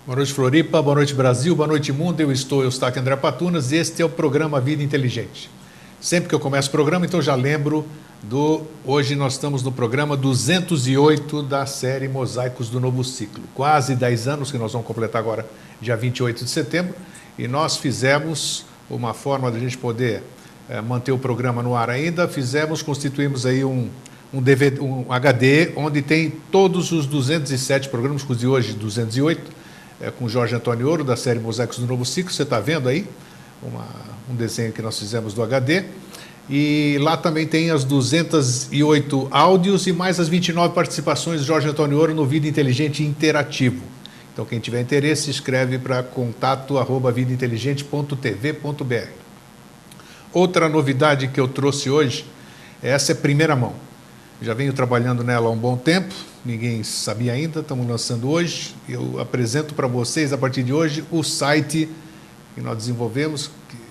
Boa noite, Floripa, boa noite, Brasil, boa noite, mundo. Eu estou Eustáquio André Patunas e este é o programa Vida Inteligente. Sempre que eu começo o programa, então já lembro Hoje nós estamos no programa 208 da série Mosaicos do Novo Ciclo. Quase 10 anos que nós vamos completar agora, dia 28 de setembro, e nós fizemos uma forma de a gente poder manter o programa no ar ainda, constituímos aí um HD, onde tem todos os 207 programas, inclusive hoje 208, com Jorge Antônio Ouro, da série Mosaicos do Novo Ciclo. Você está vendo aí um desenho que nós fizemos do HD. E lá também tem as 208 áudios e mais as 29 participações de Jorge Antônio Ouro no Vida Inteligente Interativo. Então, quem tiver interesse, escreve para contato@vidainteligente.tv.br. Outra novidade que eu trouxe hoje, essa é primeira mão. Já venho trabalhando nela há um bom tempo, ninguém sabia ainda, estamos lançando hoje. Eu apresento para vocês, a partir de hoje, o site que nós desenvolvemos,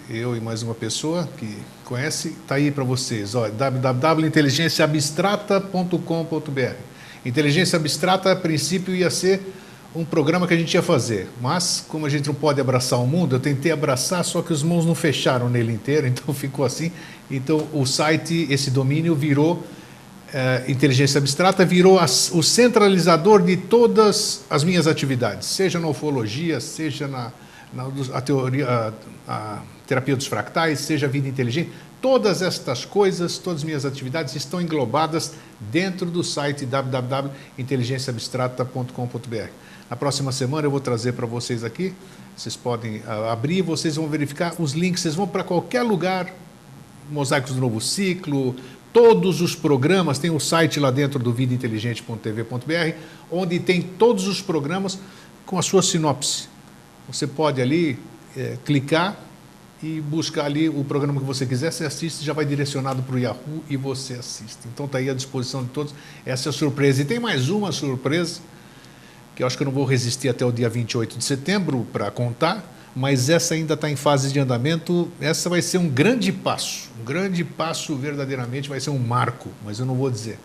eu e mais uma pessoa que conhece, está aí para vocês, www.inteligenciaabstrata.com.br. Inteligência Abstrata, a princípio, ia ser um programa que a gente ia fazer, mas como a gente não pode abraçar o mundo, eu tentei abraçar, só que os mãos não fecharam nele inteiro, então ficou assim. Então o site, esse domínio virou Inteligência Abstrata, virou o centralizador de todas as minhas atividades, seja na ufologia, seja na teoria, a terapia dos fractais, seja a vida inteligente. Todas estas coisas, todas as minhas atividades estão englobadas dentro do site www.inteligenciaabstrata.com.br. Na próxima semana eu vou trazer para vocês aqui, vocês podem abrir, vocês vão verificar os links, vocês vão para qualquer lugar, Mosaicos do Novo Ciclo, todos os programas, tem o site lá dentro do vidainteligente.tv.br, onde tem todos os programas com a sua sinopse. Você pode ali clicar e buscar ali o programa que você quiser, você assiste, já vai direcionado para o Yahoo e você assiste. Então está aí à disposição de todos. Essa é a surpresa. E tem mais uma surpresa, que eu acho que eu não vou resistir até o dia 28 de setembro para contar, mas essa ainda está em fase de andamento. Essa vai ser um grande passo verdadeiramente, vai ser um marco, mas eu não vou dizer.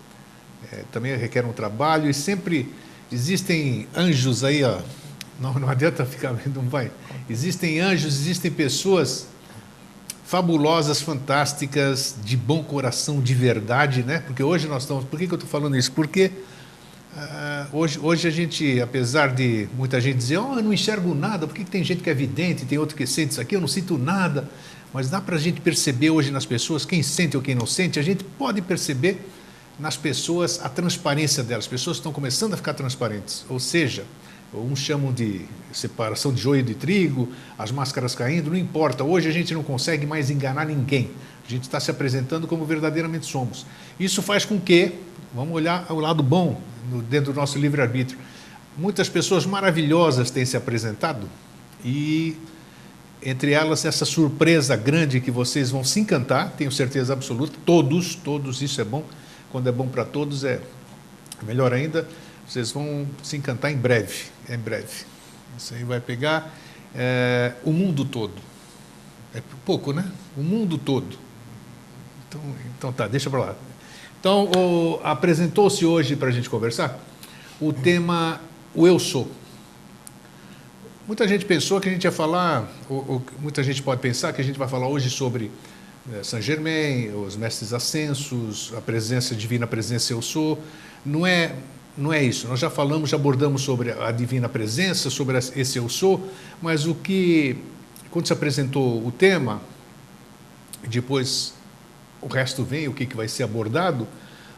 Também requer um trabalho e sempre existem anjos aí, ó. Não adianta ficar vendo, não vai. Existem anjos, existem pessoas fabulosas, fantásticas, de bom coração, de verdade, né? Porque hoje nós estamos... Por que eu estou falando isso? Porque hoje a gente, apesar de muita gente dizer, eu não enxergo nada, por que tem gente que é vidente, tem outro que sente isso aqui, eu não sinto nada, mas dá para a gente perceber hoje nas pessoas, quem sente ou quem não sente, a gente pode perceber nas pessoas a transparência delas. As pessoas estão começando a ficar transparentes, ou seja, uns chamam de separação de joio e de trigo, as máscaras caindo, não importa. Hoje a gente não consegue mais enganar ninguém. A gente está se apresentando como verdadeiramente somos. Isso faz com que, vamos olhar o lado bom dentro do nosso livre-arbítrio, muitas pessoas maravilhosas têm se apresentado e, entre elas, essa surpresa grande que vocês vão se encantar, tenho certeza absoluta, todos, isso é bom. Quando é bom para todos é melhor ainda. Vocês vão se encantar em breve. Isso aí vai pegar o mundo todo. É pouco, né? O mundo todo. Então tá, deixa para lá. Então, apresentou-se hoje para a gente conversar o tema O Eu Sou. Muita gente pensou que a gente ia falar, muita gente pode pensar que a gente vai falar hoje sobre Saint Germain, os mestres ascensos, a presença divina, a presença Eu Sou. Não é isso, nós já abordamos sobre a divina presença, sobre esse eu sou, mas quando se apresentou o tema, depois o resto vem, o que vai ser abordado,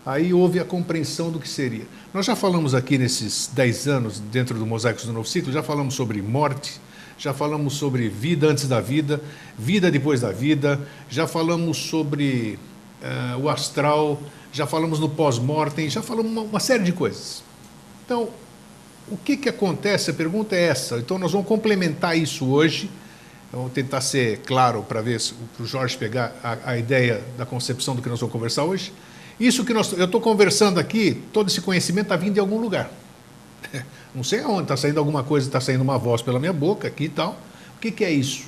aí houve a compreensão do que seria. Nós já falamos aqui nesses 10 anos, dentro do Mosaicos do Novo Ciclo, já falamos sobre morte, já falamos sobre vida antes da vida, vida depois da vida, já falamos sobre o astral, já falamos no pós-mortem, já falamos uma série de coisas. Então, o que acontece? A pergunta é essa. Então, nós vamos complementar isso hoje. Vamos tentar ser claro para ver para o Jorge pegar a ideia da concepção do que nós vamos conversar hoje. Isso que eu estou conversando aqui, todo esse conhecimento está vindo de algum lugar. Não sei aonde, está saindo alguma coisa, está saindo uma voz pela minha boca aqui e tal. O que é isso?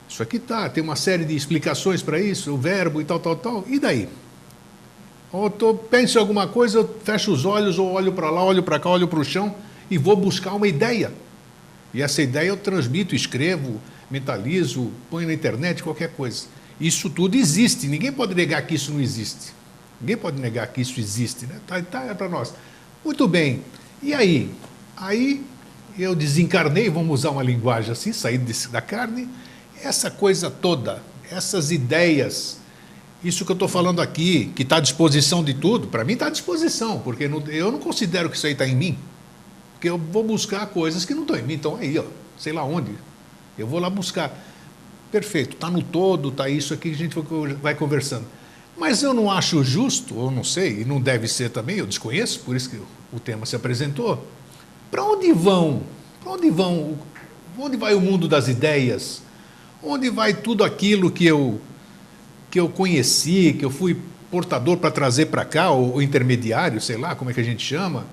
Isso aqui tem uma série de explicações para isso, o verbo e tal. E daí? Ou penso em alguma coisa, eu fecho os olhos, ou olho para lá, olho para cá, olho para o chão e vou buscar uma ideia. E essa ideia eu transmito, escrevo, mentalizo, ponho na internet, qualquer coisa. Isso tudo existe, ninguém pode negar que isso não existe. Ninguém pode negar que isso existe, né? Tá para nós. Muito bem. E aí? Aí eu desencarnei, vamos usar uma linguagem assim, saí da carne, essa coisa toda, essas ideias, isso que eu estou falando aqui, que está à disposição de tudo, para mim está à disposição, porque eu não considero que isso aí está em mim, porque eu vou buscar coisas que não estão em mim, estão aí, ó, sei lá onde, eu vou lá buscar. Perfeito, está no todo, está isso aqui que a gente vai conversando. Mas eu não acho justo, ou não sei, e não deve ser também, eu desconheço, por isso que o tema se apresentou. Para onde vão? Para onde vão? Onde vai o mundo das ideias? Onde vai tudo aquilo que eu conheci, que eu fui portador para trazer para cá, ou intermediário, sei lá, como é que a gente chama?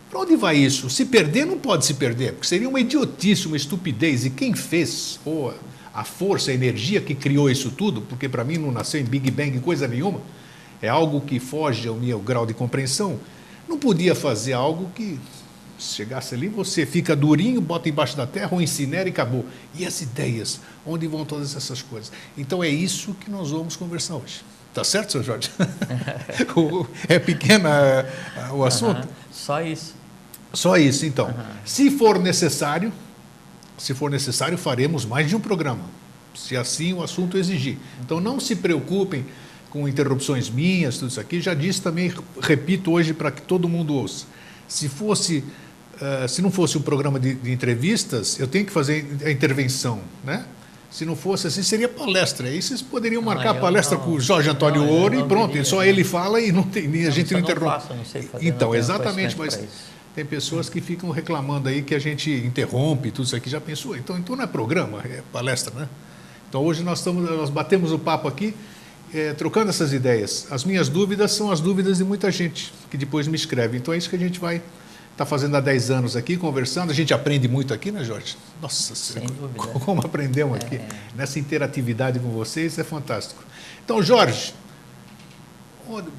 Para onde vai isso? Se perder, não pode se perder, porque seria uma idiotice, uma estupidez. E quem fez, ou a força, a energia que criou isso tudo, porque para mim não nasceu em Big Bang coisa nenhuma, é algo que foge ao meu grau de compreensão, não podia fazer algo que chegasse ali, você fica durinho, bota embaixo da terra ou incinera e acabou. E as ideias? Onde vão todas essas coisas? Então é isso que nós vamos conversar hoje. Tá certo, senhor Jorge? É pequeno o assunto? Só isso. Só isso, então. Se for necessário, faremos mais de um programa, se assim o assunto exigir. Então não se preocupem com interrupções minhas, tudo isso aqui. Já disse também, repito hoje para que todo mundo ouça. Se não fosse um programa de entrevistas, eu tenho que fazer a intervenção, né? Se não fosse assim, seria palestra. Aí vocês poderiam marcar a palestra com o Jorge Antônio Ouro e pronto, só ele fala e a gente não interrompe. Não sei fazer, então, não exatamente, mas tem pessoas que ficam reclamando aí que a gente interrompe, tudo isso aqui, já pensou? Então não é programa, é palestra, né? Então hoje nós batemos o papo aqui, trocando essas ideias. As minhas dúvidas são as dúvidas de muita gente que depois me escreve. Então é isso que a gente vai estar fazendo há 10 anos aqui, conversando. A gente aprende muito aqui, né, Jorge? Nossa, como aprendemos aqui. Nessa interatividade com vocês, é fantástico. Então, Jorge,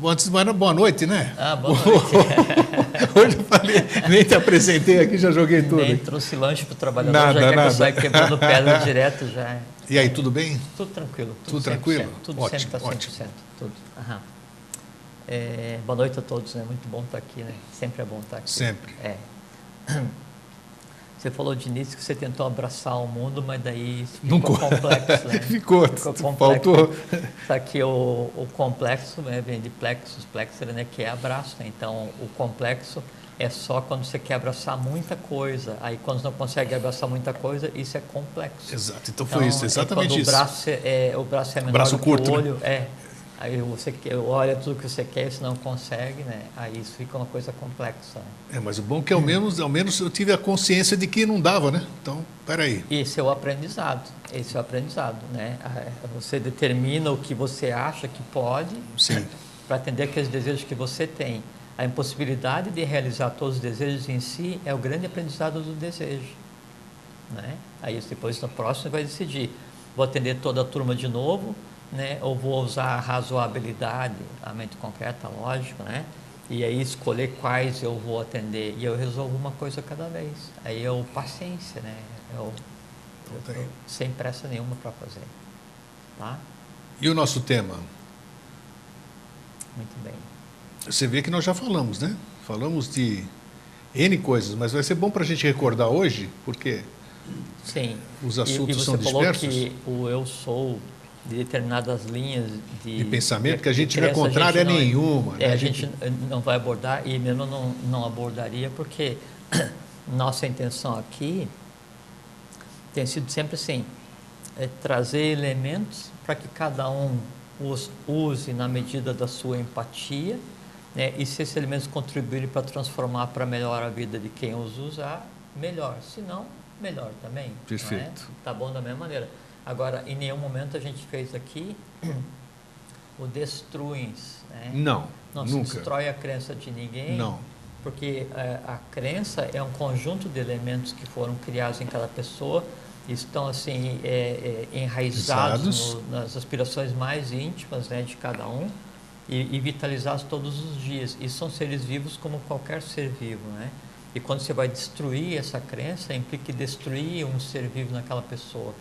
antes de boa noite, né? Boa noite. Hoje eu falei, nem te apresentei aqui, já joguei tudo. Nem trouxe lanche para o trabalhador, já que eu saio quebrando pedra direto já. E aí, tudo bem? Tudo tranquilo. Tudo tranquilo? Tudo ótimo, sempre está 100%. ótimo. Tudo. Boa noite a todos, né? Muito bom estar aqui, né? Sempre é bom estar aqui. Sempre. Você falou de início que você tentou abraçar o mundo, mas daí ficou complexo, né? ficou complexo. Faltou. Só que o complexo, né, vem de plexus, plexer, né, que é abraço, né? Então, o complexo é só quando você quer abraçar muita coisa. Aí, quando não consegue abraçar muita coisa, isso é complexo. Exato. Então, foi isso, exatamente quando isso. O braço é menor braço do curto, que o olho, né? Aí você olha tudo que você quer e você não consegue, né? Aí isso fica uma coisa complexa. Né? Mas o bom é que ao menos eu tive a consciência de que não dava, né? Então, peraí. Esse é o aprendizado, né? Você determina o que você acha que pode para atender aqueles desejos que você tem. A impossibilidade de realizar todos os desejos em si é o grande aprendizado do desejo, né? Aí depois no próximo você vai decidir, vou atender toda a turma de novo, né? Ou vou usar a razoabilidade, a mente concreta, lógico, né? E aí escolher quais eu vou atender e eu resolvo uma coisa cada vez. Aí é o paciência, né? Eu sem pressa nenhuma para fazer, tá? E o nosso tema? Muito bem. Você vê que nós já falamos, né? Falamos de N coisas, mas vai ser bom para a gente recordar hoje, porque os assuntos são dispersos. Você falou que o eu sou de determinadas linhas de pensamento, que a gente não é contrária a nenhuma. Né? A gente não vai abordar, e mesmo não abordaria, porque nossa intenção aqui tem sido sempre assim, trazer elementos para que cada um os use na medida da sua empatia, né? E se esses elementos contribuírem para transformar para melhor a vida de quem os usar, melhor. Se não, melhor também. Perfeito. Tá bom da mesma maneira. Agora, em nenhum momento a gente fez aqui o destruins, né? Não se destrói a crença de ninguém. Não. Porque a crença é um conjunto de elementos que foram criados em cada pessoa, estão assim enraizados nas aspirações mais íntimas, né, de cada um e vitalizados todos os dias. E são seres vivos como qualquer ser vivo, né? E quando você vai destruir essa crença, implica destruir um ser vivo naquela pessoa.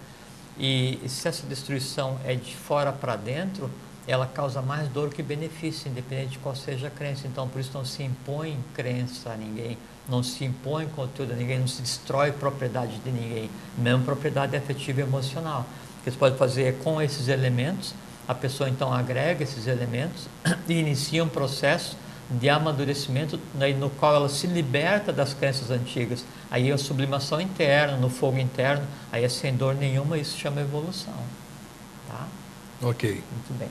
E se essa destruição é de fora para dentro, ela causa mais dor que benefício, independente de qual seja a crença. Então, por isso não se impõe crença a ninguém, não se impõe conteúdo a ninguém, não se destrói propriedade de ninguém, mesmo propriedade afetiva e emocional. O que você pode fazer é, com esses elementos, a pessoa então agrega esses elementos e inicia um processo de amadurecimento, no qual ela se liberta das crenças antigas. Aí a sublimação interna, no fogo interno, aí é sem dor nenhuma, isso chama evolução. Tá? Ok. Muito bem.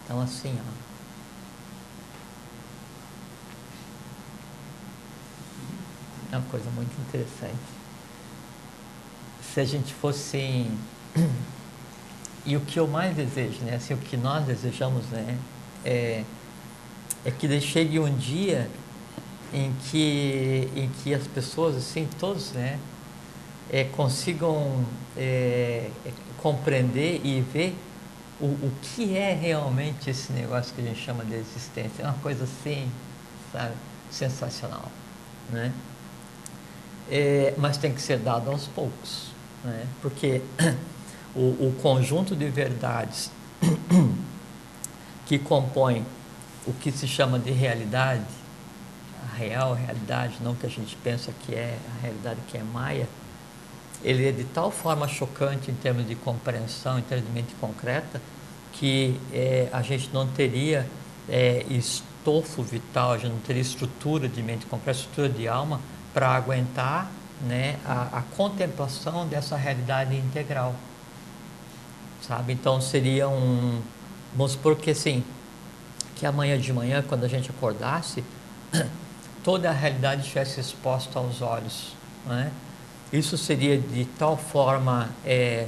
Então assim, ó. É uma coisa muito interessante. Se a gente fosse... E o que eu mais desejo, né? Assim, o que nós desejamos, né? É que chegue um dia em que as pessoas, assim, todos, né? Consigam compreender e ver o que é realmente esse negócio que a gente chama de existência. É uma coisa assim, sabe? Sensacional, né? Mas tem que ser dado aos poucos, né? Porque o conjunto de verdades que compõe o que se chama de realidade, a real realidade, não que a gente pensa que é a realidade que é maia, ele é de tal forma chocante em termos de compreensão, em termos de mente concreta, que a gente não teria estofo vital, a gente não teria estrutura de mente concreta, estrutura de alma, para aguentar, né, a contemplação dessa realidade integral, sabe? Então seria vamos supor que assim, que amanhã de manhã, quando a gente acordasse, toda a realidade estivesse exposta aos olhos, né? Isso seria de tal forma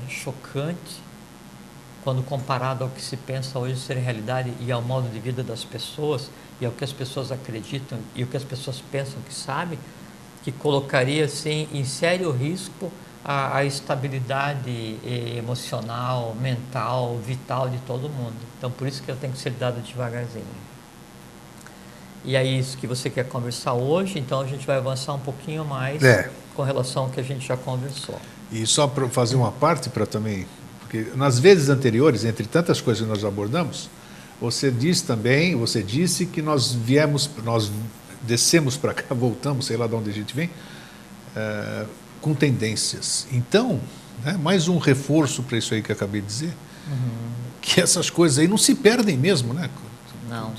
chocante, quando comparado ao que se pensa hoje ser realidade e ao modo de vida das pessoas, e ao que as pessoas acreditam, e o que as pessoas pensam que sabem, que colocaria assim, em sério risco a estabilidade emocional, mental, vital de todo mundo. Então, por isso que eu tenho que ser dado devagarzinho. E é isso que você quer conversar hoje, então a gente vai avançar um pouquinho mais com relação ao que a gente já conversou. E só para fazer uma parte para também, porque nas vezes anteriores, entre tantas coisas que nós abordamos, você disse que nós descemos para cá, voltamos, sei lá de onde a gente vem, com tendências. Então, né, mais um reforço para isso aí que eu acabei de dizer, que essas coisas aí não se perdem mesmo, né?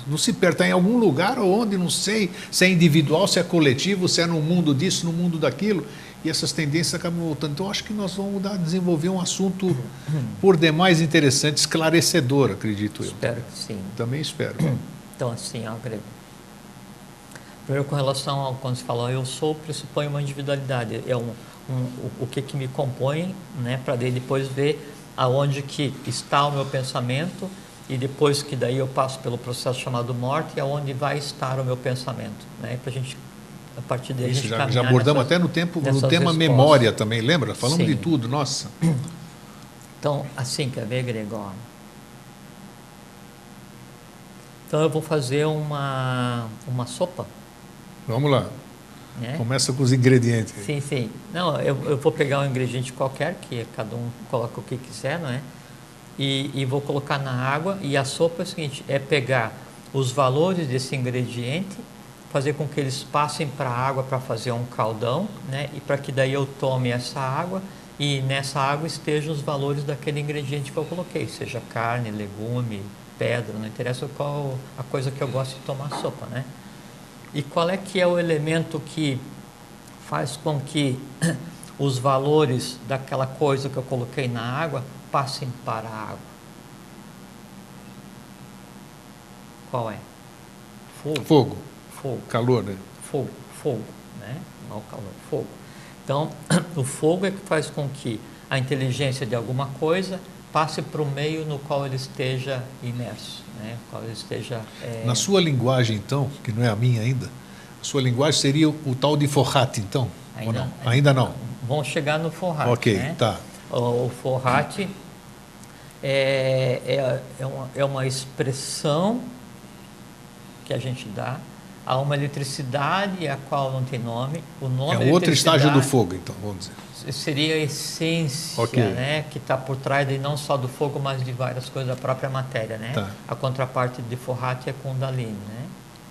Não se perde, está em algum lugar onde não sei se é individual, se é coletivo, se é no mundo disso, no mundo daquilo, e essas tendências acabam voltando. Então, acho que nós vamos desenvolver um assunto por demais interessante, esclarecedor, acredito eu. Espero que sim. Também espero. Então, assim, ó, Grego. Primeiro, com relação ao quando você fala eu sou, pressupõe uma individualidade, o que me compõe, né, para depois ver aonde que está o meu pensamento, e depois que daí eu passo pelo processo chamado morte, aonde vai estar o meu pensamento, né, para a gente, a partir daí, isso, a gente já abordamos até no tema respostas. Memória também, lembra? Falamos de tudo, nossa. Então, assim, quer ver, Gregório? Então eu vou fazer uma sopa. Vamos lá. Né? Começa com os ingredientes. Sim, sim. Não, eu vou pegar um ingrediente qualquer, que cada um coloca o que quiser, não é? E vou colocar na água, e a sopa é o seguinte, é pegar os valores desse ingrediente, fazer com que eles passem para a água para fazer um caldão, né? E para que daí eu tome essa água, e nessa água estejam os valores daquele ingrediente que eu coloquei, seja carne, legume, pedra, não interessa qual a coisa que eu gosto de tomar sopa, né? E qual é que é o elemento que faz com que os valores daquela coisa que eu coloquei na água passem para a água? Qual é? Fogo. Fogo. Calor, né? Fogo, né? Não calor, fogo. Então, o fogo é que faz com que a inteligência de alguma coisa passe para o meio no qual ele esteja imerso, né? Qual ele esteja, Na sua linguagem, então, que não é a minha ainda, a sua linguagem seria o tal de Forrat, então? Ainda não. Vamos chegar no Forrat. Ok, né? tá. O Forrat é uma expressão que a gente dá há uma eletricidade a qual não tem nome. O nome É outro estágio do eletricidade fogo, então, vamos dizer. seria a essência, Ok. né, que está por trás de não só do fogo, mas de várias coisas da própria matéria, né? Tá. A contraparte de Fohat é Kundalini, né?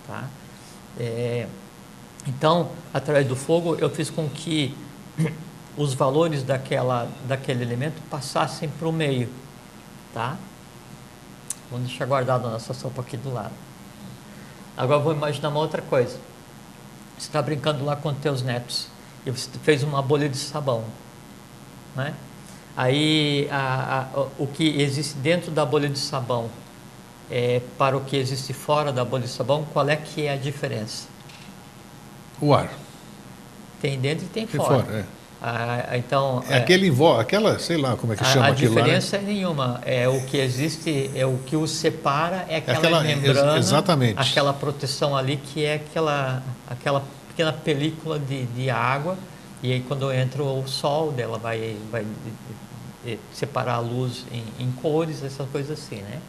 Tá? Então, através do fogo, eu fiz com que os valores daquele elemento passassem para o meio, tá? Vamos deixar guardado a nossa sopa aqui do lado. Agora vou imaginar uma outra coisa. Você está brincando lá com os teus netos e você fez uma bolha de sabão, né? Aí o que existe dentro da bolha de sabão para o que existe fora da bolha de sabão, qual é que é a diferença? O ar. Tem dentro e tem Tem fora. fora, Então aquele aquela, sei lá como é que chama a aquilo lá, né? diferença é nenhuma. É o que existe, é o que os separa, é aquela membrana, exatamente. aquela proteção ali que é aquela pequena película de água. E aí quando entra o sol, dela vai separar a luz em cores, essas coisas assim, né?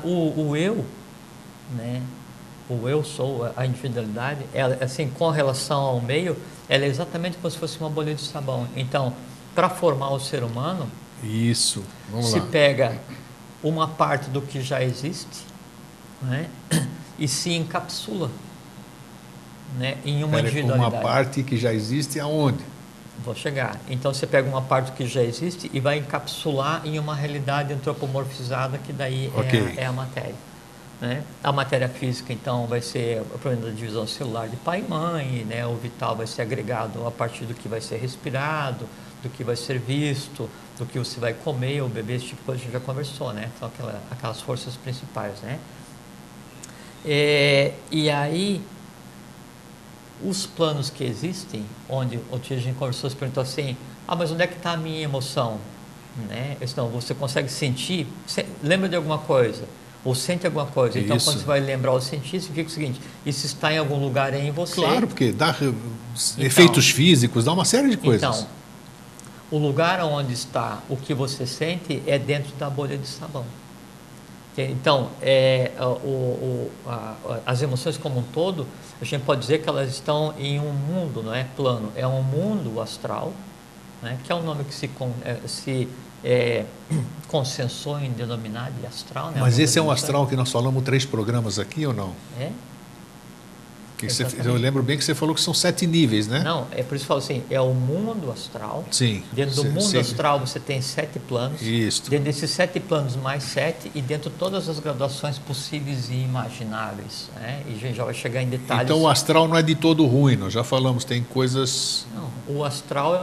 O eu, né? O eu sou, a individualidade, ela, assim, com relação ao meio, ela é exatamente como se fosse uma bolha de sabão. Então, para formar o ser humano, Isso, vamos se lá. pega uma parte do que já existe, né? E se encapsula, né? Em uma individualidade. Uma parte que já existe aonde? Vou chegar. Então, você pega uma parte que já existe e vai encapsular em uma realidade antropomorfizada, que daí Ok. é a matéria. Né? A matéria física, então, vai ser o problema da divisão celular de pai e mãe, né? O vital vai ser agregado a partir do que vai ser respirado, do que vai ser visto, do que você vai comer ou beber, esse tipo de coisa a gente já conversou, né? Então, aquelas forças principais, né? E aí, os planos que existem, onde a gente conversou, se perguntou assim, mas onde é que está a minha emoção? Né? Então, você consegue sentir, lembra de alguma coisa? Ou sente alguma coisa. Então, Isso. quando você vai lembrar ou sentir, significa o seguinte: isso está em algum lugar em você. Claro, porque dá efeitos físicos, dá uma série de coisas. Então, o lugar onde está o que você sente é dentro da bolha de sabão. Então, as emoções como um todo, a gente pode dizer que elas estão em um mundo, não é plano, é um mundo astral, né, que é um nome que se consensou em denominar de astral. Né? Mas esse é um astral que nós falamos 3 programas aqui ou não? Eu lembro bem que você falou que são 7 níveis, né? Não, é por isso que eu falo assim, é o mundo astral. Sim. Dentro do mundo astral você tem 7 planos. Isso. Dentro desses 7 planos mais 7 e dentro de todas as graduações possíveis e imagináveis. Né? E a gente já vai chegar em detalhes. Então o astral não é de todo ruim, nós já falamos, tem coisas... Não, o astral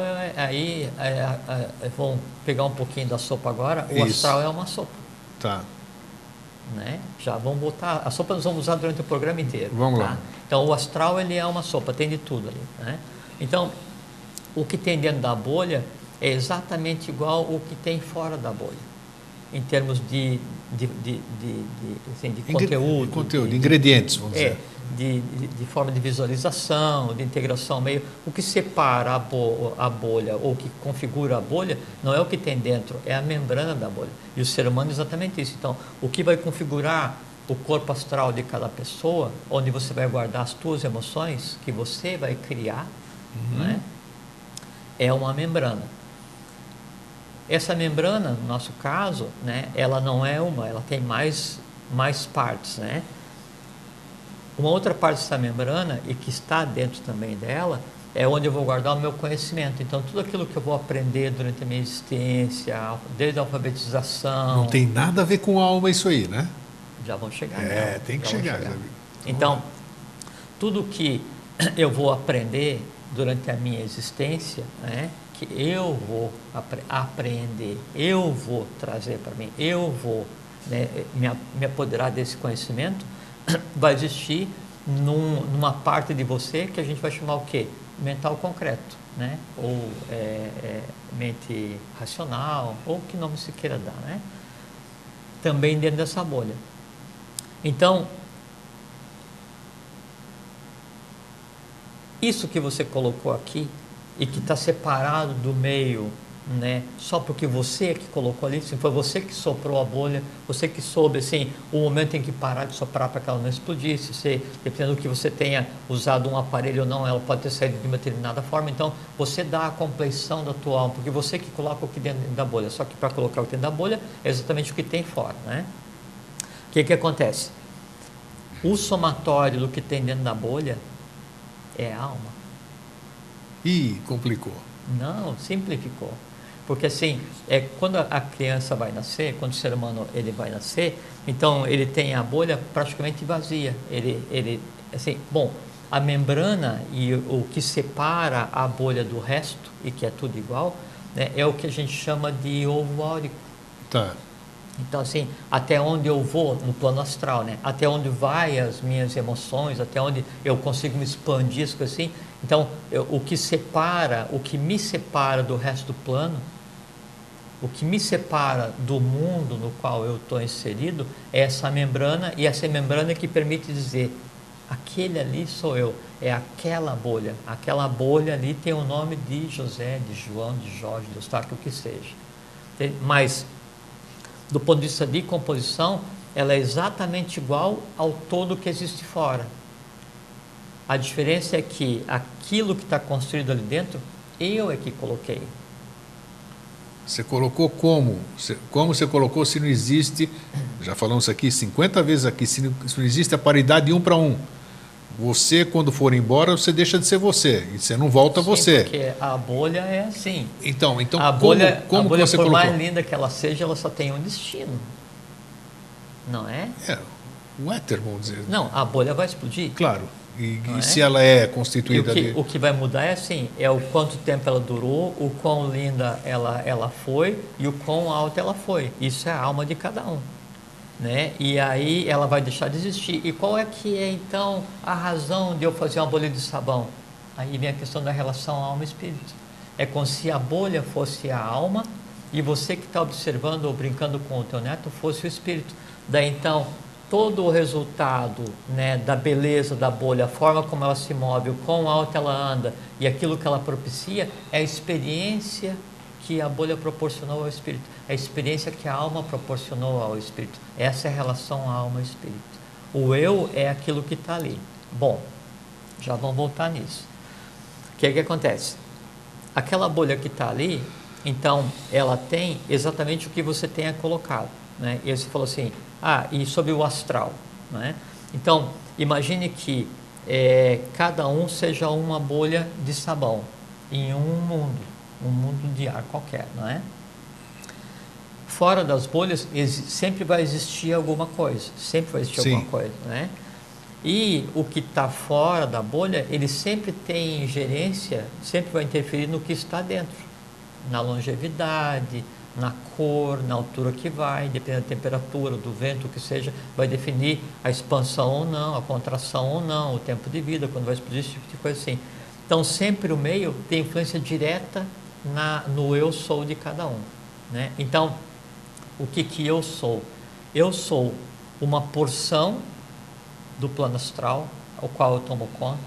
vamos pegar um pouquinho da sopa agora. O astral é uma sopa. Tá. Né? Já vamos botar, a sopa nós vamos usar durante o programa inteiro. Vamos lá. Então o astral ele é uma sopa, tem de tudo ali. Né? Então o que tem dentro da bolha é exatamente igual o que tem fora da bolha, em termos de conteúdo, de ingredientes, vamos dizer. De forma de visualização, de integração meio. O que separa a bolha, ou que configura a bolha, não é o que tem dentro, é a membrana da bolha. E o ser humano é exatamente isso. Então, o que vai configurar o corpo astral de cada pessoa, onde você vai guardar as tuas emoções, que você vai criar, né, é uma membrana. Essa membrana, no nosso caso, né, ela não é ela tem mais partes, né? Uma outra parte dessa membrana, e que está dentro também dela, é onde eu vou guardar o meu conhecimento. Então, tudo aquilo que eu vou aprender durante a minha existência, desde a alfabetização... Não tem nada a ver com alma isso aí, né? Já vão chegar. Tem que chegar. Então, tudo que eu vou aprender durante a minha existência, né, que eu vou aprender, eu vou trazer para mim, eu vou, né, me apoderar desse conhecimento, vai existir numa parte de você que a gente vai chamar o quê? Mental concreto, né? Ou mente racional, ou que nome se queira dar, né? Também dentro dessa bolha. Então, isso que você colocou aqui e que está separado do meio né? Só porque você é que colocou ali, assim, foi você que soprou a bolha, você que soube assim, o momento em que parar de soprar para que ela não explodisse, dependendo do que você tenha usado um aparelho ou não, ela pode ter saído de uma determinada forma, então você dá a compleição da tua alma, porque você que coloca o que dentro da bolha, só que para colocar o que dentro da bolha é exatamente o que tem fora, né? O que acontece? O somatório do que tem dentro da bolha é a alma. Ih, complicou. Não, simplificou. Porque assim, quando a criança vai nascer, quando o ser humano ele vai nascer, então ele tem a bolha praticamente vazia. Assim, bom, a membrana e o que separa a bolha do resto, e que é tudo igual, né, é o que a gente chama de ovo áurico. Tá. Então, assim, até onde eu vou no plano astral, né? Até onde vai as minhas emoções, até onde eu consigo me expandir, assim. Então, o que me separa do resto do plano, o que me separa do mundo no qual eu estou inserido, é essa membrana, e essa membrana que permite dizer, aquele ali sou eu, é aquela bolha. Aquela bolha ali tem o nome de José, de João, de Jorge, de Eustáquio, o que seja. Mas do ponto de vista de composição, ela é exatamente igual ao todo que existe fora. A diferença é que aquilo que está construído ali dentro, eu é que coloquei. Você colocou como? Como você colocou se não existe, já falamos isso aqui 50 vezes aqui, se não existe a paridade de 1 para 1. Você, quando for embora, você deixa de ser você, e você não volta a você. Porque a bolha é assim. Então a bolha, como a bolha você por colocou? mais linda que ela seja, ela só tem um destino. Não é? É, um éter, vamos dizer. Não, a bolha vai explodir. Claro. E se ela é constituída o que vai mudar é assim, é o quanto tempo ela durou, o quão linda ela foi e o quão alta ela foi. Isso é a alma de cada um. Né? E aí ela vai deixar de existir. E qual é que é então a razão de eu fazer uma bolha de sabão? Aí vem a questão da relação alma-espírito. É como se a bolha fosse a alma e você que está observando ou brincando com o teu neto fosse o espírito. Daí então todo o resultado, né, da beleza da bolha, a forma como ela se move, o quão alto ela anda e aquilo que ela propicia é a experiência que a bolha proporcionou ao espírito, a experiência que a alma proporcionou ao espírito. Essa é a relação alma-espírito. O eu é aquilo que está ali. Bom, já vamos voltar nisso. O que acontece? Aquela bolha que está ali, então, ela tem exatamente o que você tenha colocado. Né? E aí você falou assim, e sobre o astral. Né? Então, imagine que cada um seja uma bolha de sabão em um mundo de ar qualquer, não é? Fora das bolhas sempre vai existir alguma coisa, alguma coisa, né? E o que está fora da bolha, ele sempre tem ingerência, sempre vai interferir no que está dentro, na longevidade, na cor, na altura que vai, dependendo da temperatura, do vento, o que seja, vai definir a expansão ou não, a contração ou não, o tempo de vida, quando vai explodir, esse tipo de coisa assim. Então, sempre o meio tem influência direta no eu sou de cada um. Né? Então, o que eu sou? Eu sou uma porção do plano astral, ao qual eu tomo conta.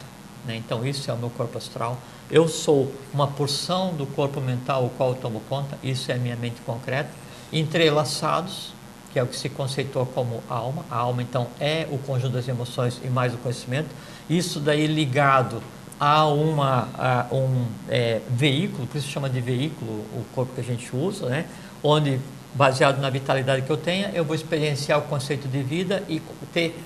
Né? Então, isso é o meu corpo astral. Eu sou uma porção do corpo mental, ao qual eu tomo conta. Isso é a minha mente concreta. Entrelaçados, que é o que se conceitua como alma. A alma, então, é o conjunto das emoções e mais o conhecimento. Isso daí ligado a um veículo, por isso chama de veículo o corpo que a gente usa, né? Onde, baseado na vitalidade que eu tenha, eu vou experienciar o conceito de vida e ter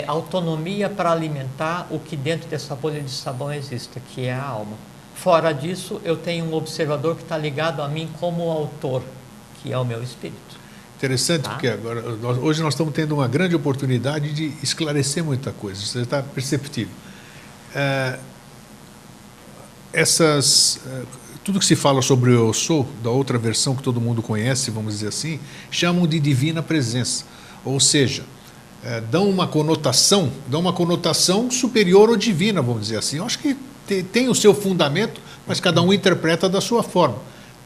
autonomia para alimentar o que dentro dessa bolha de sabão existe, que é a alma. Fora disso, eu tenho um observador que está ligado a mim como autor, que é o meu espírito. Interessante, porque agora, hoje nós estamos tendo uma grande oportunidade de esclarecer muita coisa, isso está perceptível. Tudo que se fala sobre o eu sou, da outra versão que todo mundo conhece, vamos dizer assim, chamam de divina presença, ou seja, dão uma conotação superior ou divina, vamos dizer assim. Eu acho que tem o seu fundamento, mas cada um interpreta da sua forma.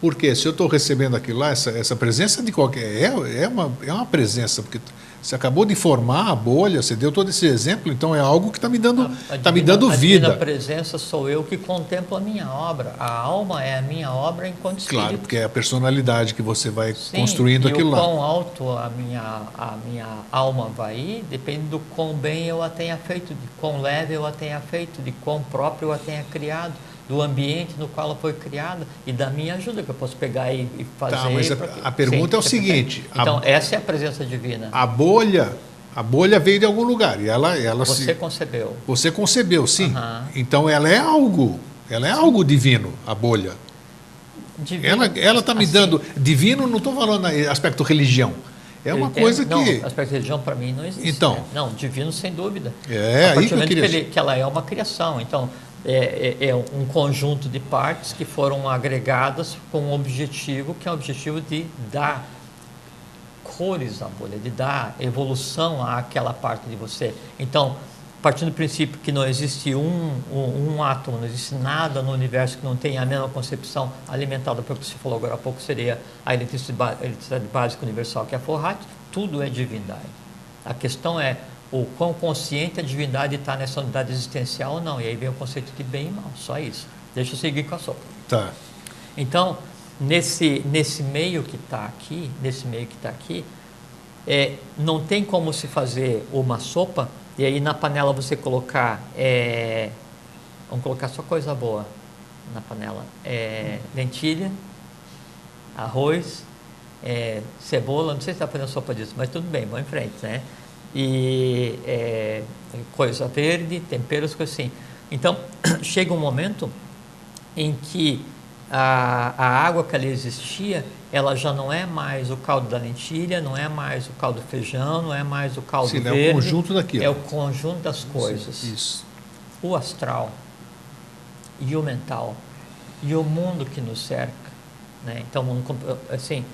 Porque se eu estou recebendo aquilo lá, essa presença de qualquer... É uma presença, porque Você acabou de formar a bolha, você deu todo esse exemplo, então é algo que está me dando, A vida. divina presença sou eu que contemplo a minha obra. A alma é a minha obra enquanto espírito. Claro, porque é a personalidade que você vai Sim, construindo aquilo lá. E o quão alto a minha alma vai ir depende do quão bem eu a tenha feito, de quão leve eu a tenha feito, de quão próprio eu a tenha criado, do ambiente no qual ela foi criada e da minha ajuda que eu posso pegar e fazer. Tá, mas a pergunta é o seguinte... Então, essa é a presença divina. A bolha veio de algum lugar e ela Você concebeu. Você concebeu, sim. Então ela é algo divino, a bolha. Divino, ela está me dando... Divino, não estou falando aspecto religião. É uma coisa que... Não, aspecto de religião para mim não existe. Então, né? Não, divino sem dúvida. É, aí que eu queria... que ela é uma criação. Então, é um conjunto de partes que foram agregadas com um objetivo, que é o objetivo de dar cores à bolha, de dar evolução àquela parte de você. Então, partindo do princípio que não existe um átomo, não existe nada no universo que não tenha a mesma concepção alimentada pelo que você falou agora há pouco, seria a eletricidade básica universal, que é a Forrat, tudo é divindade. A questão é o quão consciente a divindade está nessa unidade existencial ou não. E aí vem o conceito de bem e mal, só isso. Deixa eu seguir com a sopa. Tá. Então, nesse meio que está aqui, não tem como se fazer uma sopa e aí na panela você colocar, vamos colocar só coisa boa na panela, lentilha, arroz, cebola, não sei se está fazendo sopa disso, mas tudo bem, vamos em frente, né? E coisa verde, temperos, coisa assim. Então, chega um momento em que a água que ali existia, ela já não é mais o caldo da lentilha, não é mais o caldo do feijão, não é mais o caldo verde. É o conjunto daquilo. É o conjunto das coisas. Isso. O astral e o mental e o mundo que nos cerca, né? Então, assim,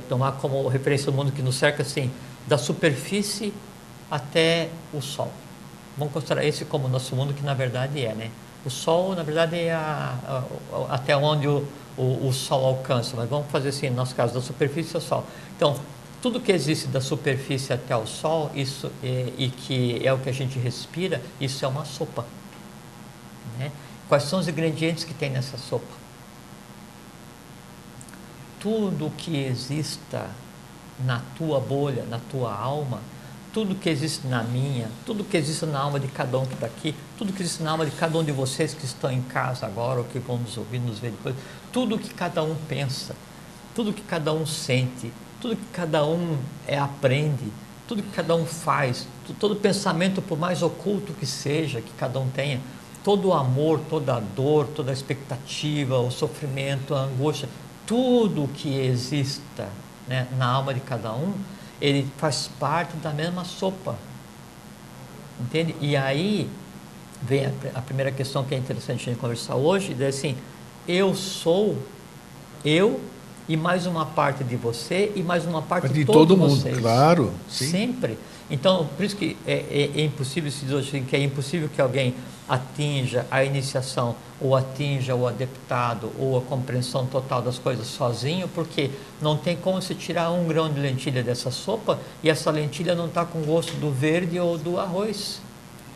tomar como referência o mundo que nos cerca, assim, da superfície até o Sol. Vamos considerar esse como o nosso mundo, que na verdade né? O Sol, na verdade, é até onde o Sol alcança, mas vamos fazer assim, no nosso caso, da superfície ao Sol. Então, tudo que existe da superfície até o Sol, isso e que é o que a gente respira, isso é uma sopa, né? Quais são os ingredientes que tem nessa sopa? Tudo que exista na tua bolha, na tua alma, tudo que existe na minha, tudo que existe na alma de cada um que está aqui, tudo que existe na alma de cada um de vocês que estão em casa agora, ou que vão nos ouvir, nos ver depois, tudo que cada um pensa, tudo que cada um sente, tudo que cada um aprende, tudo que cada um faz, todo pensamento, por mais oculto que seja, que cada um tenha, todo o amor, toda a dor, toda a expectativa, o sofrimento, a angústia, tudo que exista, né, na alma de cada um, ele faz parte da mesma sopa, entende? E aí vem a primeira questão que é interessante a gente conversar hoje, é assim, eu sou eu e mais uma parte de você e mais uma parte de todo mundo, vocês. Claro, sim. Sempre. Então, por isso que é impossível, se diz hoje que é impossível que alguém atinja a iniciação ou atinja o adeptado ou a compreensão total das coisas sozinho, porque não tem como se tirar um grão de lentilha dessa sopa e essa lentilha não está com gosto do verde ou do arroz.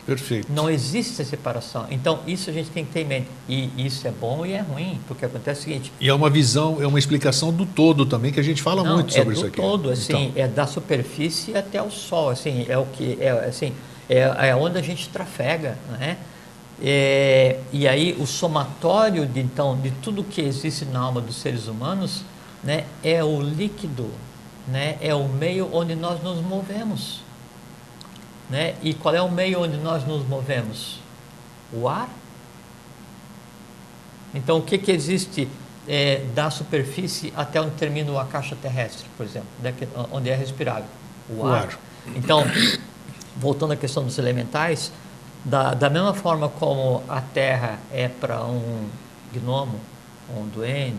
Perfeito. Não existe essa separação. Então, isso a gente tem que ter em mente. E isso é bom e é ruim, porque acontece o seguinte... E é uma visão, é uma explicação do todo também, que a gente fala muito sobre isso aqui. É do todo, assim, então. É da superfície até o sol, assim, é o que... É onde a gente trafega, né? E aí, o somatório, de tudo que existe na alma dos seres humanos, né, é o líquido, né? É o meio onde nós nos movemos. Né? E qual é o meio onde nós nos movemos? O ar. Então, o que existe da superfície até onde termina a caixa terrestre, por exemplo, onde é respirável? O ar. Então, voltando à questão dos elementais, da mesma forma como a terra é para um gnomo, um duende,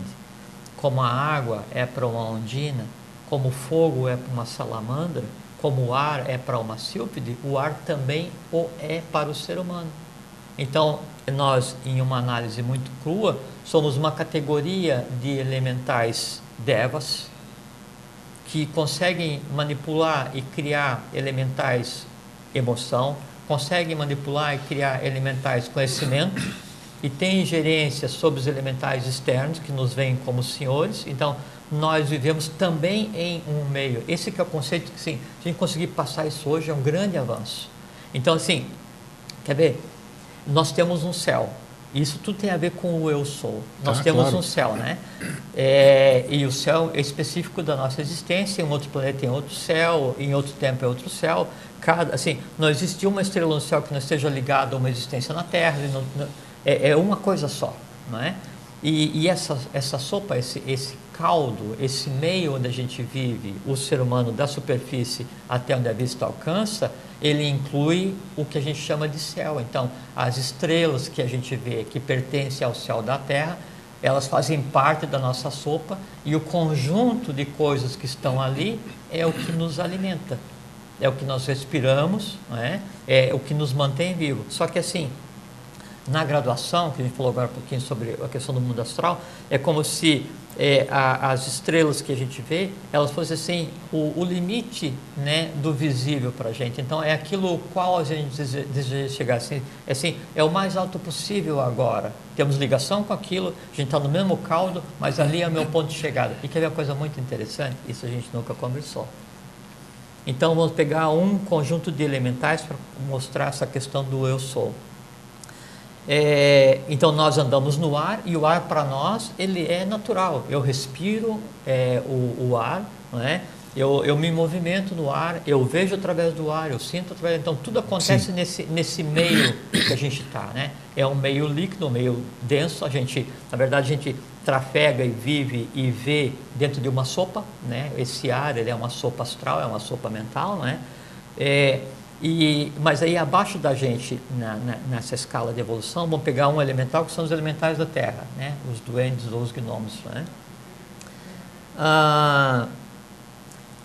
como a água é para uma ondina, como o fogo é para uma salamandra, como o ar é para uma sílfide, o ar também é para o ser humano. Então, nós, em uma análise muito crua, somos uma categoria de elementais devas, que conseguem manipular e criar elementais emoção, conseguem manipular e criar elementais conhecimento e têm ingerência sobre os elementais externos que nos veem como senhores. Então, nós vivemos também em um meio. Esse que é o conceito que, sim, se a gente conseguir passar isso hoje, é um grande avanço. Então, assim, quer ver? Nós temos um céu. Isso tudo tem a ver com o eu sou. Nós temos claro. um céu, né? E o céu é específico da nossa existência. Em outro planeta tem outro céu, em outro tempo é outro céu. Assim, não existe uma estrela no céu que não esteja ligada a uma existência na Terra. É uma coisa só, não é? E essa sopa, esse caldo, esse meio onde a gente vive, o ser humano da superfície até onde a vista alcança, ele inclui o que a gente chama de céu. Então, as estrelas que a gente vê, que pertencem ao céu da Terra, elas fazem parte da nossa sopa, e o conjunto de coisas que estão ali é o que nos alimenta, é o que nós respiramos, não é? É o que nos mantém vivo. Só que assim, na graduação, que a gente falou agora um pouquinho sobre a questão do mundo astral, é como se as estrelas que a gente vê, elas fossem assim, o limite, né, do visível para a gente. Então, é aquilo qual a gente deseja chegar. Assim, é o mais alto possível agora. Temos ligação com aquilo, a gente está no mesmo caldo, mas ali é o meu ponto de chegada. E quer ver uma coisa muito interessante? Isso a gente nunca conversou. Então, vamos pegar um conjunto de elementais para mostrar essa questão do eu sou. Então nós andamos no ar, e o ar para nós ele é natural. Eu respiro o ar, não é? Eu me movimento no ar, eu vejo através do ar, eu sinto através. Então tudo acontece nesse meio que a gente está, né? É um meio líquido, um meio denso. Na verdade a gente trafega e vive e vê dentro de uma sopa, né? Esse ar ele é uma sopa astral, é uma sopa mental, não é? Mas aí abaixo da gente, nessa escala de evolução, vamos pegar um elemental que são os elementais da Terra, né? Os duendes ou os gnomos, né?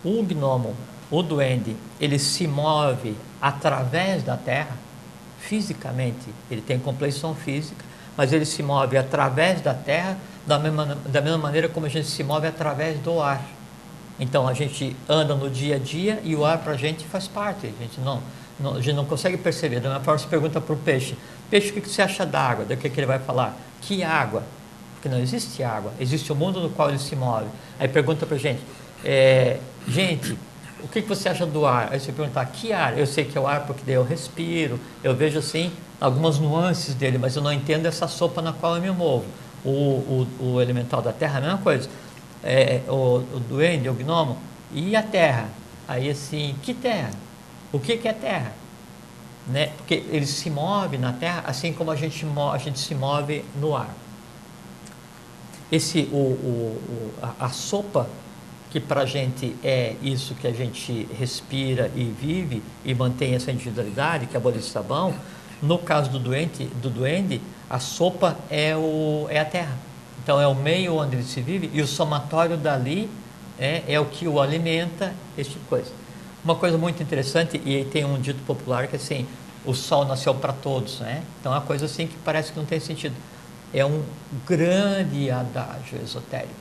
O gnomo, o duende, ele se move através da Terra, fisicamente, ele tem compleição física, mas ele se move através da Terra da mesma maneira como a gente se move através do ar. Então, a gente anda no dia a dia e o ar para a gente faz parte. A gente não consegue perceber. Da mesma forma, você pergunta para o peixe: peixe, o que você acha da água? Daí o que ele vai falar? Que água? Porque não existe água. Existe o mundo no qual ele se move. Aí pergunta para a gente: gente, o que você acha do ar? Aí você pergunta: que ar? Eu sei que é o ar porque daí eu respiro. Eu vejo, assim, algumas nuances dele, mas eu não entendo essa sopa na qual eu me movo. O elemental da terra é a mesma coisa. O duende, o gnomo, e a terra. Aí assim, que terra? O que é terra? Né? Porque ele se move na terra assim como a gente se move no ar. A sopa, que para a gente é isso que a gente respira e vive e mantém essa individualidade, que é a bola de sabão. No caso do duende, a sopa é a terra. Então, é o meio onde ele se vive, e o somatório dali é o que o alimenta, esse tipo de coisa. Uma coisa muito interessante, e tem um dito popular que assim, o sol nasceu para todos, né? Então, é uma coisa assim que parece que não tem sentido. É um grande adágio esotérico,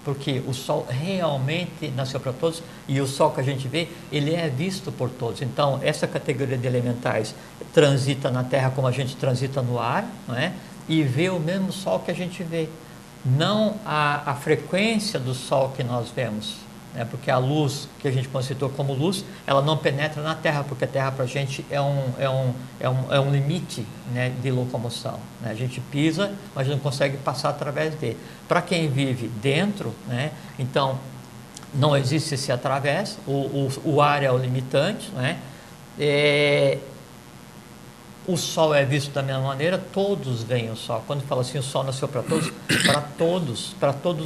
porque o sol realmente nasceu para todos, e o sol que a gente vê, ele é visto por todos. Então, essa categoria de elementais transita na Terra como a gente transita no ar, não é? E vê o mesmo sol que a gente vê. Não a frequência do sol que nós vemos, né? Porque a luz que a gente considerou como luz, ela não penetra na Terra, porque a Terra para a gente é um limite, né, de locomoção, né? A gente pisa, mas não consegue passar através dele. Para quem vive dentro, né, então não existe esse através, o ar é o limitante, né? O sol é visto da mesma maneira, todos veem o sol. Quando fala assim, o sol nasceu para todos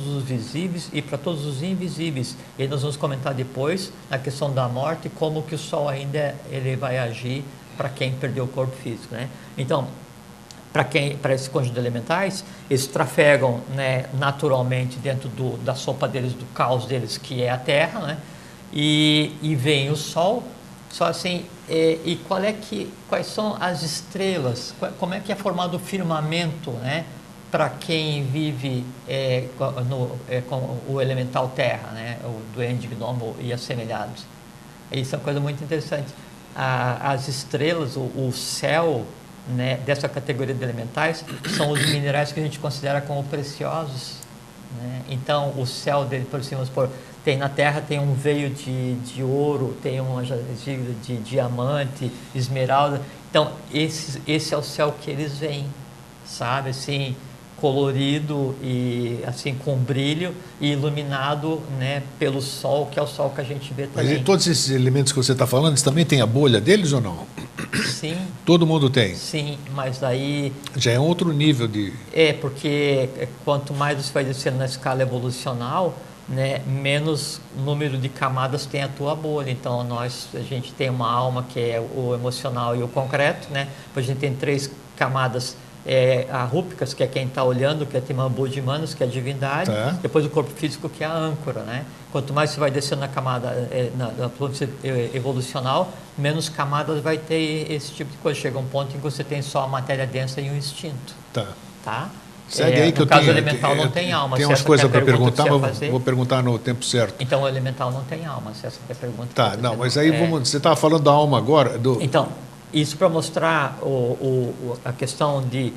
os visíveis e para todos os invisíveis. E nós vamos comentar depois na questão da morte, como que o sol ainda ele vai agir para quem perdeu o corpo físico, né? Então, para esse conjunto de elementais, eles trafegam, né, naturalmente dentro da sopa deles, do caos deles, que é a Terra, né? E vem o sol. Só assim, quais são as estrelas, como é que é formado o firmamento, né, para quem vive com o elemental terra, né? O duende, gnomo e assemelhados. Isso é uma coisa muito interessante. As estrelas, o céu, né, dessa categoria de elementais são os minerais que a gente considera como preciosos, né? Então o céu dele, por cima, tem na Terra tem um veio de ouro, tem uma de diamante, esmeralda. Então esse é o céu que eles veem, sabe, assim, colorido e assim com brilho e iluminado, né, pelo sol, que é o sol que a gente vê também. Mas e todos esses elementos que você está falando, eles também têm a bolha deles ou não? Sim. Todo mundo tem? Sim, mas daí... Já é outro nível de... porque quanto mais você vai descendo na escala evolucional, né, menos número de camadas tem a tua bolha. Então a gente tem uma alma que é o emocional e o concreto, né? Depois a gente tem 3 camadas arrúpicas, que é quem está olhando, que é Timambu de Manos, que é a divindade, depois o corpo físico, que é a âncora, né? Quanto mais você vai descendo na camada na planície evolucional, menos camadas vai ter esse tipo de coisa. Chega um ponto em que você tem só a matéria densa e o instinto. Tá? Segue aí que no caso elemental não tem alma. Tem umas coisas para perguntar, mas vou perguntar no tempo certo. Então o elemental não tem alma, se essa é a pergunta. Tá, não, mas aí você estava falando da alma agora. Então, isso para mostrar a questão de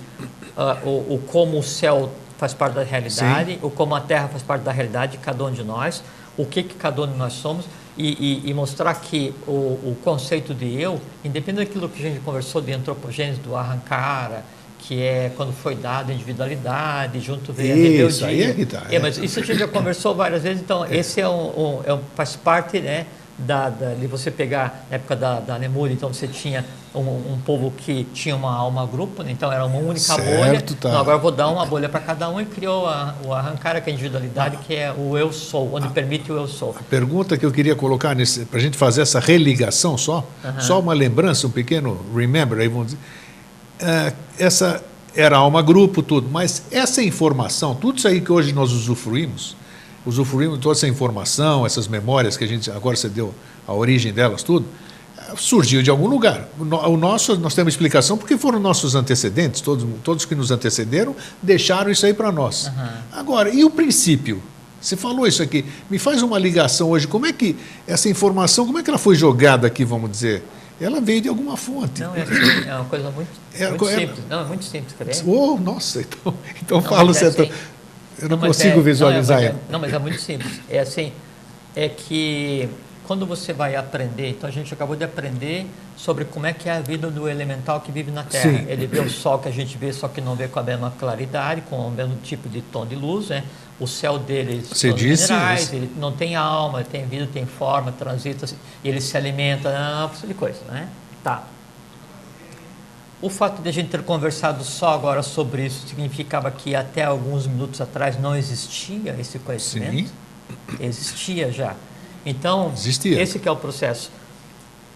como o céu faz parte da realidade, o como a Terra faz parte da realidade de cada um de nós, o que cada um de nós somos, e mostrar que o conceito de eu, independente daquilo que a gente conversou de antropogênese, do Ahankara, que é quando foi dada a individualidade, junto veio a rebeldia. Isso aí é que tá. Mas isso a gente já conversou várias vezes, então esse faz parte, né, de você pegar na época da Lemúria. Então você tinha um povo que tinha uma alma grupo, né? Então era uma única bolha. Tá. Então, agora eu vou dar uma bolha para cada um, e criou o Ahankara, que é a individualidade, que é o eu sou, onde permite o eu sou. A pergunta que eu queria colocar para a gente fazer essa religação só uma lembrança, um pequeno remember, aí vamos dizer, essa era alma grupo, tudo, mas essa informação, tudo isso aí que hoje nós usufruímos de toda essa informação, essas memórias que a gente, agora você deu a origem delas, tudo, surgiu de algum lugar. Nós temos explicação porque foram nossos antecedentes, todos que nos antecederam, deixaram isso aí para nós. Agora, e o princípio? Você falou isso aqui, me faz uma ligação hoje, como é que essa informação, como é que ela foi jogada aqui, vamos dizer? Ela veio de alguma fonte. Não, é uma coisa muito simples. Não, é muito simples. Nossa, então fala certo. Eu não consigo visualizar. Mas é muito simples. É assim, é que quando você vai aprender, então a gente acabou de aprender sobre como é que é a vida do elemental que vive na Terra. Sim. Ele vê o sol que a gente vê, só que não vê com a mesma claridade, com o mesmo tipo de tom de luz, né? O céu dele são minerais, ele não tem alma, ele tem vida, tem forma, transita, ele se alimenta, uma porção de coisa, né? Tá. O fato de a gente ter conversado só agora sobre isso significava que até alguns minutos atrás não existia esse conhecimento? Sim. Existia já. Então, esse que é o processo.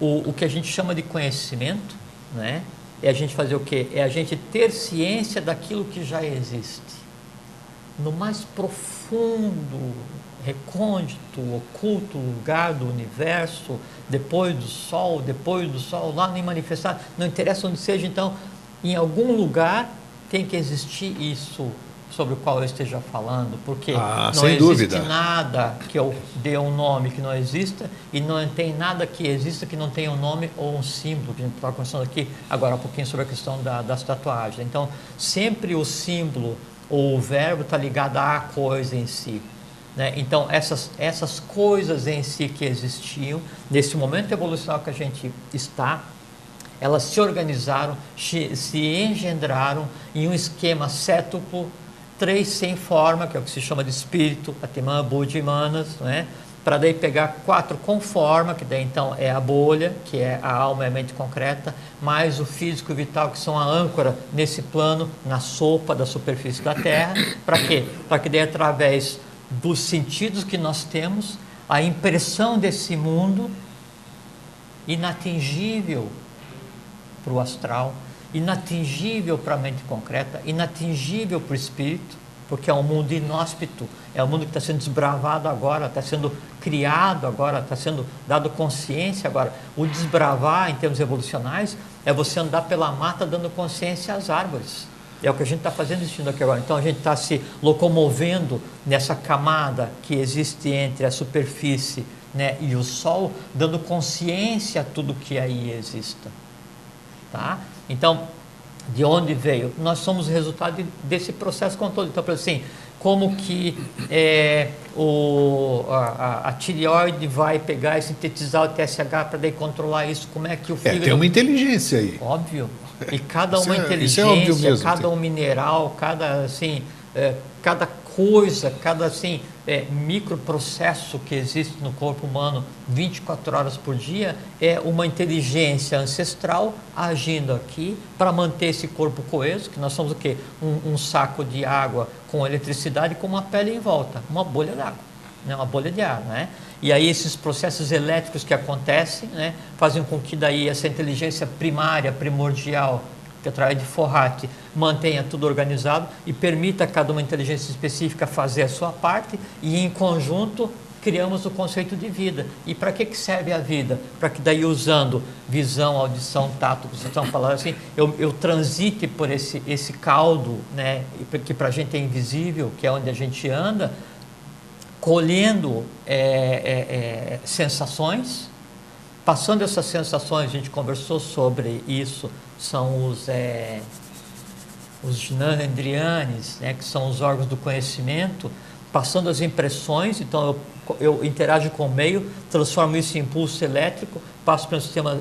O que a gente chama de conhecimento, né, é a gente fazer o quê? É a gente ter ciência daquilo que já existe. No mais profundo, recôndito, oculto lugar do universo, depois do Sol, lá nem manifestado, não interessa onde seja, então, em algum lugar tem que existir isso sobre o qual eu esteja falando, porque não existe nada que eu dê um nome que não exista, e não tem nada que exista que não tenha um nome ou um símbolo, que a gente estava conversando aqui agora há pouquinho sobre a questão das tatuagens. Então, sempre o símbolo ou o verbo está ligado à coisa em si, né? Então, essas coisas em si que existiam, nesse momento evolucional que a gente está, elas se organizaram, se engendraram em um esquema cétuplo, 3 sem forma, que é o que se chama de espírito, Atman, Buddha e Manas, né? Para daí pegar 4 com forma, que daí então é a bolha, que é a alma e a mente concreta, mais o físico e vital, que são a âncora nesse plano, na sopa da superfície da Terra. Para quê? Para que daí, através dos sentidos que nós temos, a impressão desse mundo inatingível para o astral, inatingível para a mente concreta, inatingível para o espírito, porque é um mundo inóspito, é um mundo que está sendo desbravado agora, está sendo criado agora, está sendo dado consciência agora. O desbravar, em termos evolucionais, é você andar pela mata dando consciência às árvores. É o que a gente está fazendo aqui agora. Então a gente está se locomovendo nessa camada que existe entre a superfície, né, e o Sol, dando consciência a tudo que aí exista. Tá? Então, de onde veio? Nós somos o resultado desse processo controle. Então, por assim, como que a tireoide vai pegar e sintetizar o TSH para daí controlar isso? Como é que o fígado... tem uma inteligência aí. Óbvio. E cada uma Isso é inteligência, óbvio mesmo, cada um mineral, cada assim, cada coisa, cada assim, microprocesso que existe no corpo humano 24 horas por dia é uma inteligência ancestral agindo aqui para manter esse corpo coeso, que nós somos o quê? Um saco de água com eletricidade com uma pele em volta, uma bolha d'água, né? Uma bolha de ar, né? E aí esses processos elétricos que acontecem, né, fazem com que daí essa inteligência primária, primordial, que através de Fohat mantenha tudo organizado e permita a cada uma inteligência específica fazer a sua parte, e em conjunto criamos o conceito de vida. E para que serve a vida? Para que daí, usando visão, audição, tato, vocês estão falando assim, eu transite por esse caldo, né, que para a gente é invisível, que é onde a gente anda, colhendo sensações, passando essas sensações. A gente conversou sobre isso, são os Gnandrianes, né, que são os órgãos do conhecimento, passando as impressões. Então eu interajo com o meio, transformo isso em impulso elétrico, passo pelo sistema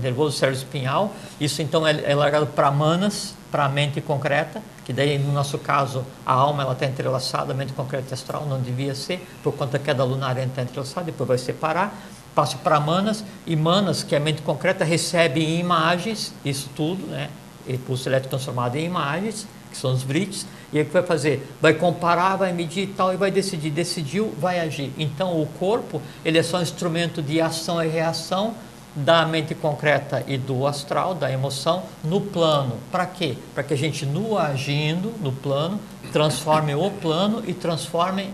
nervoso cérebro-espinhal. Isso então é largado para manas, para a mente concreta, que daí no nosso caso a alma ela está entrelaçada, a mente concreta e astral não devia ser, por conta que a da lunar está entrelaçada, depois vai separar. Passo para manas, e manas, que é a mente concreta, recebe imagens, isso tudo, né? Impulso elétrico transformado em imagens, que são os vrits, e aí o que vai fazer? Vai comparar, vai medir e tal, e vai decidir. Decidiu, vai agir. Então o corpo, ele é só um instrumento de ação e reação da mente concreta e do astral, da emoção, no plano. Para quê? Para que a gente, no agindo no plano, transforme o plano e transforme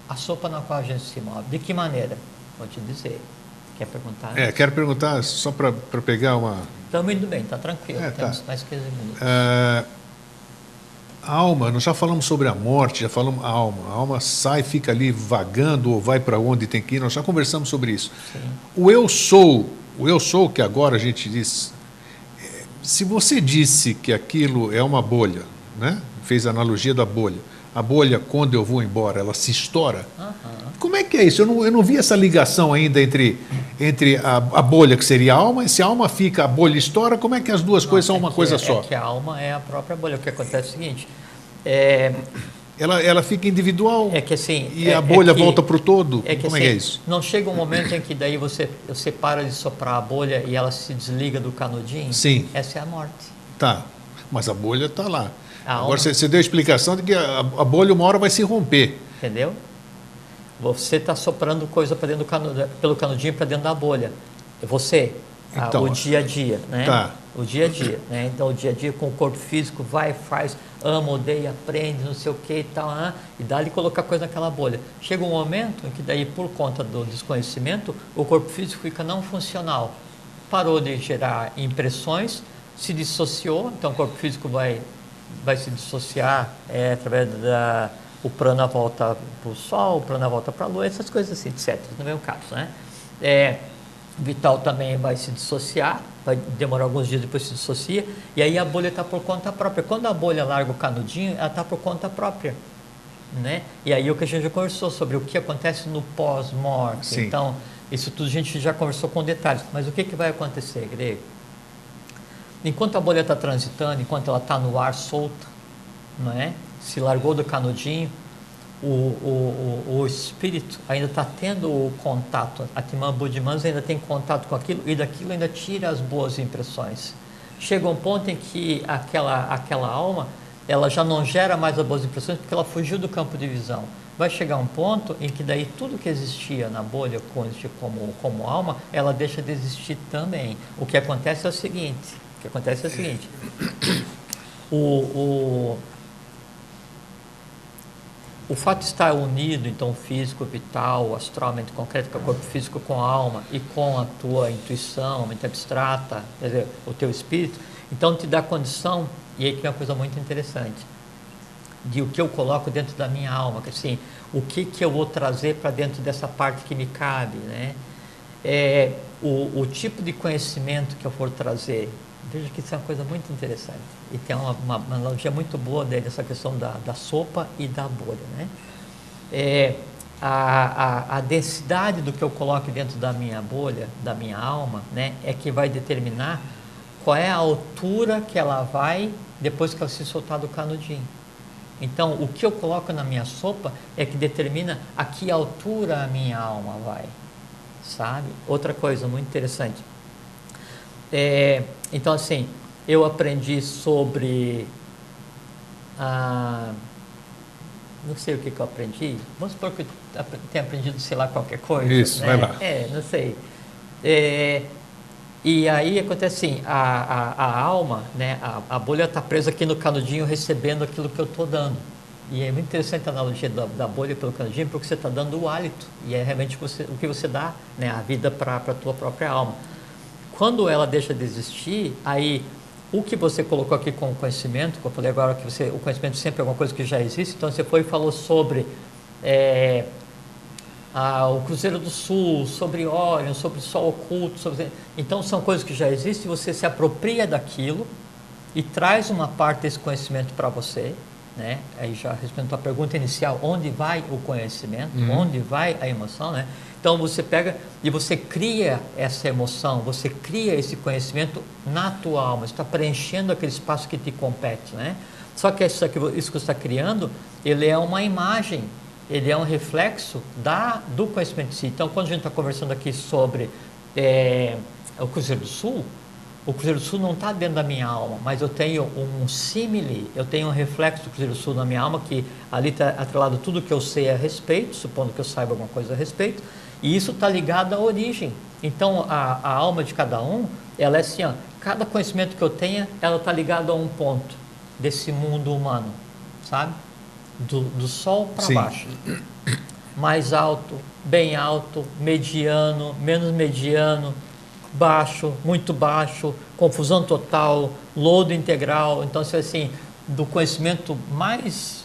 a sopa na qual a gente se move. De que maneira? Vou te dizer. Quer perguntar? Quero perguntar, só para pegar uma... Estamos indo bem, está tranquilo, temos mais 15 minutos. A alma, nós já falamos sobre a morte, já falamos a alma sai, fica ali vagando ou vai para onde tem que ir, nós já conversamos sobre isso. Sim. O eu sou, que agora a gente diz, se você disse que aquilo é uma bolha, né? Fez a analogia da bolha, a bolha, quando eu vou embora, ela se estoura. Como é que é isso? Eu não vi essa ligação ainda entre a bolha, que seria a alma, e se a alma fica, a bolha estoura, como é que as duas coisas são uma coisa só? É que a alma é a própria bolha. O que acontece é o seguinte... Ela fica individual, é que, assim, e a bolha volta para o todo? Como assim, é isso? Não chega um momento em que daí você para de soprar a bolha e ela se desliga do canudinho? Sim. Essa é a morte. Tá, mas a bolha está lá. Agora alma... você deu a explicação de que a bolha uma hora vai se romper. Entendeu? Você está soprando coisa para dentro pelo canudinho para dentro da bolha. Você, então, o dia a dia, né? Tá. O dia a dia, né? Então o dia a dia com o corpo físico vai, faz, ama, odeia, aprende, não sei o que e tal, e dá-lhe colocar coisa naquela bolha. Chega um momento em que daí, por conta do desconhecimento, o corpo físico fica não funcional. Parou de gerar impressões, se dissociou, então o corpo físico vai se dissociar através da... O prana volta para o Sol, o prana volta para a Lua, essas coisas assim, etc. No mesmo caso, né? Vital também vai se dissociar, vai demorar alguns dias, depois se dissocia, e aí a bolha está por conta própria. Quando a bolha larga o canudinho, ela está por conta própria, né? E aí o que a gente já conversou sobre o que acontece no pós-morte. Então, isso tudo a gente já conversou com detalhes. Mas o que vai acontecer, Grego? Enquanto a bolha está transitando, enquanto ela está no ar solta, não é? Se largou do canudinho, o espírito ainda está tendo o contato, Atman Buddhimans ainda tem contato com aquilo, e daquilo ainda tira as boas impressões. Chega um ponto em que aquela alma, ela já não gera mais as boas impressões, porque ela fugiu do campo de visão. Vai chegar um ponto em que daí tudo que existia na bolha como alma, ela deixa de existir também. O que acontece é o seguinte, o fato de estar unido, então, físico, vital, astral, mente concreta, que é o corpo físico com a alma, e com a tua intuição, mente abstrata, quer dizer, o teu espírito, então te dá condição E aí que é uma coisa muito interessante, de o que eu coloco dentro da minha alma, que assim, o que eu vou trazer para dentro dessa parte que me cabe, né? O tipo de conhecimento que eu for trazer. Veja que isso é uma coisa muito interessante. E tem uma analogia muito boa dessa questão da sopa e da bolha, né? A densidade do que eu coloco dentro da minha bolha, da minha alma, né, é que vai determinar qual é a altura que ela vai depois que ela se soltar do canudinho. Então, o que eu coloco na minha sopa é que determina a que altura a minha alma vai, sabe? Outra coisa muito interessante. Então, assim, eu aprendi sobre não sei o que eu aprendi. Vamos supor que eu tenha aprendido, sei lá, qualquer coisa. Isso, né? vai lá. Não sei. E aí acontece assim, a alma, né, a bolha está presa aqui no canudinho recebendo aquilo que eu estou dando. E é muito interessante a analogia da bolha pelo canudinho, porque você está dando o hálito. E é realmente o que você dá, né, a vida para a tua própria alma. Quando ela deixa de existir, aí o que você colocou aqui com o conhecimento, que eu falei agora que o conhecimento sempre é alguma coisa que já existe, então você foi e falou sobre o Cruzeiro do Sul, sobre Órion, sobre o Sol Oculto, então são coisas que já existem, você se apropria daquilo e traz uma parte desse conhecimento para você, né? Aí já respondendo a pergunta inicial, onde vai o conhecimento, onde vai a emoção, né? Então você pega e você cria essa emoção, você cria esse conhecimento na tua alma, você está preenchendo aquele espaço que te compete, né? Só que isso que você está criando, ele é uma imagem, ele é um reflexo do conhecimento de si. Então, quando a gente está conversando aqui sobre o Cruzeiro do Sul, o Cruzeiro do Sul não está dentro da minha alma, mas eu tenho um símile, eu tenho um reflexo do Cruzeiro do Sul na minha alma, que ali está atrelado tudo que eu sei a respeito, supondo que eu saiba alguma coisa a respeito, e isso está ligado à origem. Então, a alma de cada um, ela é assim, ó, cada conhecimento que eu tenha, ela está ligada a um ponto desse mundo humano, sabe? Do sol para baixo. Mais alto, bem alto, mediano, menos mediano, baixo, muito baixo, confusão total, lodo integral. Então, assim, do conhecimento mais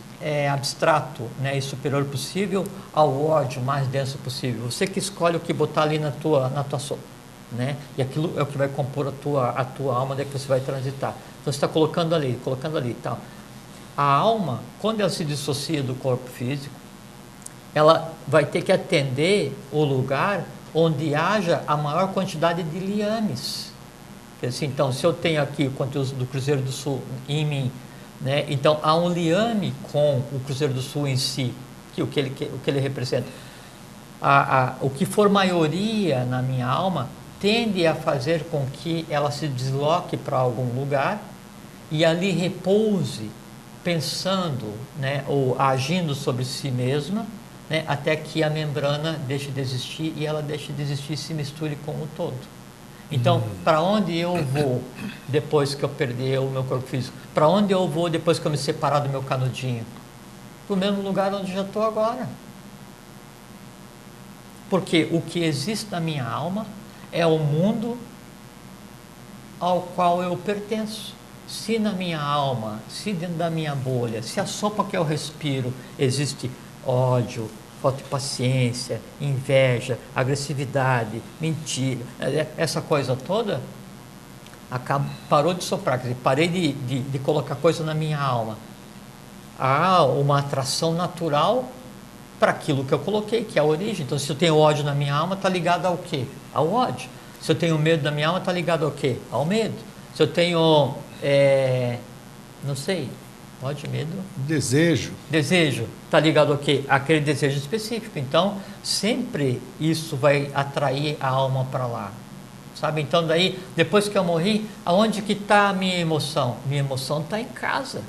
abstrato, né, e superior possível ao ódio mais denso possível. Você que escolhe o que botar ali na tua sopa, né? E aquilo é o que vai compor a tua alma, onde é que você vai transitar. Então, você está colocando ali, tal. A alma, quando ela se dissocia do corpo físico, ela vai ter que atender o lugar onde haja a maior quantidade de liames. Assim, então, se eu tenho aqui o conteúdo do Cruzeiro do Sul em mim, né, então há um liame com o Cruzeiro do Sul em si, o que ele representa. O que for maioria na minha alma tende a fazer com que ela se desloque para algum lugar e ali repouse, pensando, né, ou agindo sobre si mesma, né, até que a membrana deixe de existir e ela deixe de existir e se misture com o todo. Então, para onde eu vou depois que eu perder o meu corpo físico? Para onde eu vou depois que eu me separar do meu canudinho? Para o mesmo lugar onde já estou agora. Porque o que existe na minha alma é o mundo ao qual eu pertenço. Se na minha alma, se dentro da minha bolha, se a sopa que eu respiro existe ódio, falta de paciência, inveja, agressividade, mentira, essa coisa toda, parou de soprar, quer dizer, parei de colocar coisa na minha alma. Há uma atração natural para aquilo que eu coloquei, que é a origem. Então, se eu tenho ódio na minha alma, está ligado ao quê? Ao ódio. Se eu tenho medo na minha alma, está ligado ao quê? Ao medo. Se eu tenho, não sei, ódio, medo... Desejo, está ligado ao quê? Aquele desejo específico. Então, sempre isso vai atrair a alma para lá. Sabe? Então, daí, depois que eu morri, aonde que está a minha emoção? Minha emoção está em casa.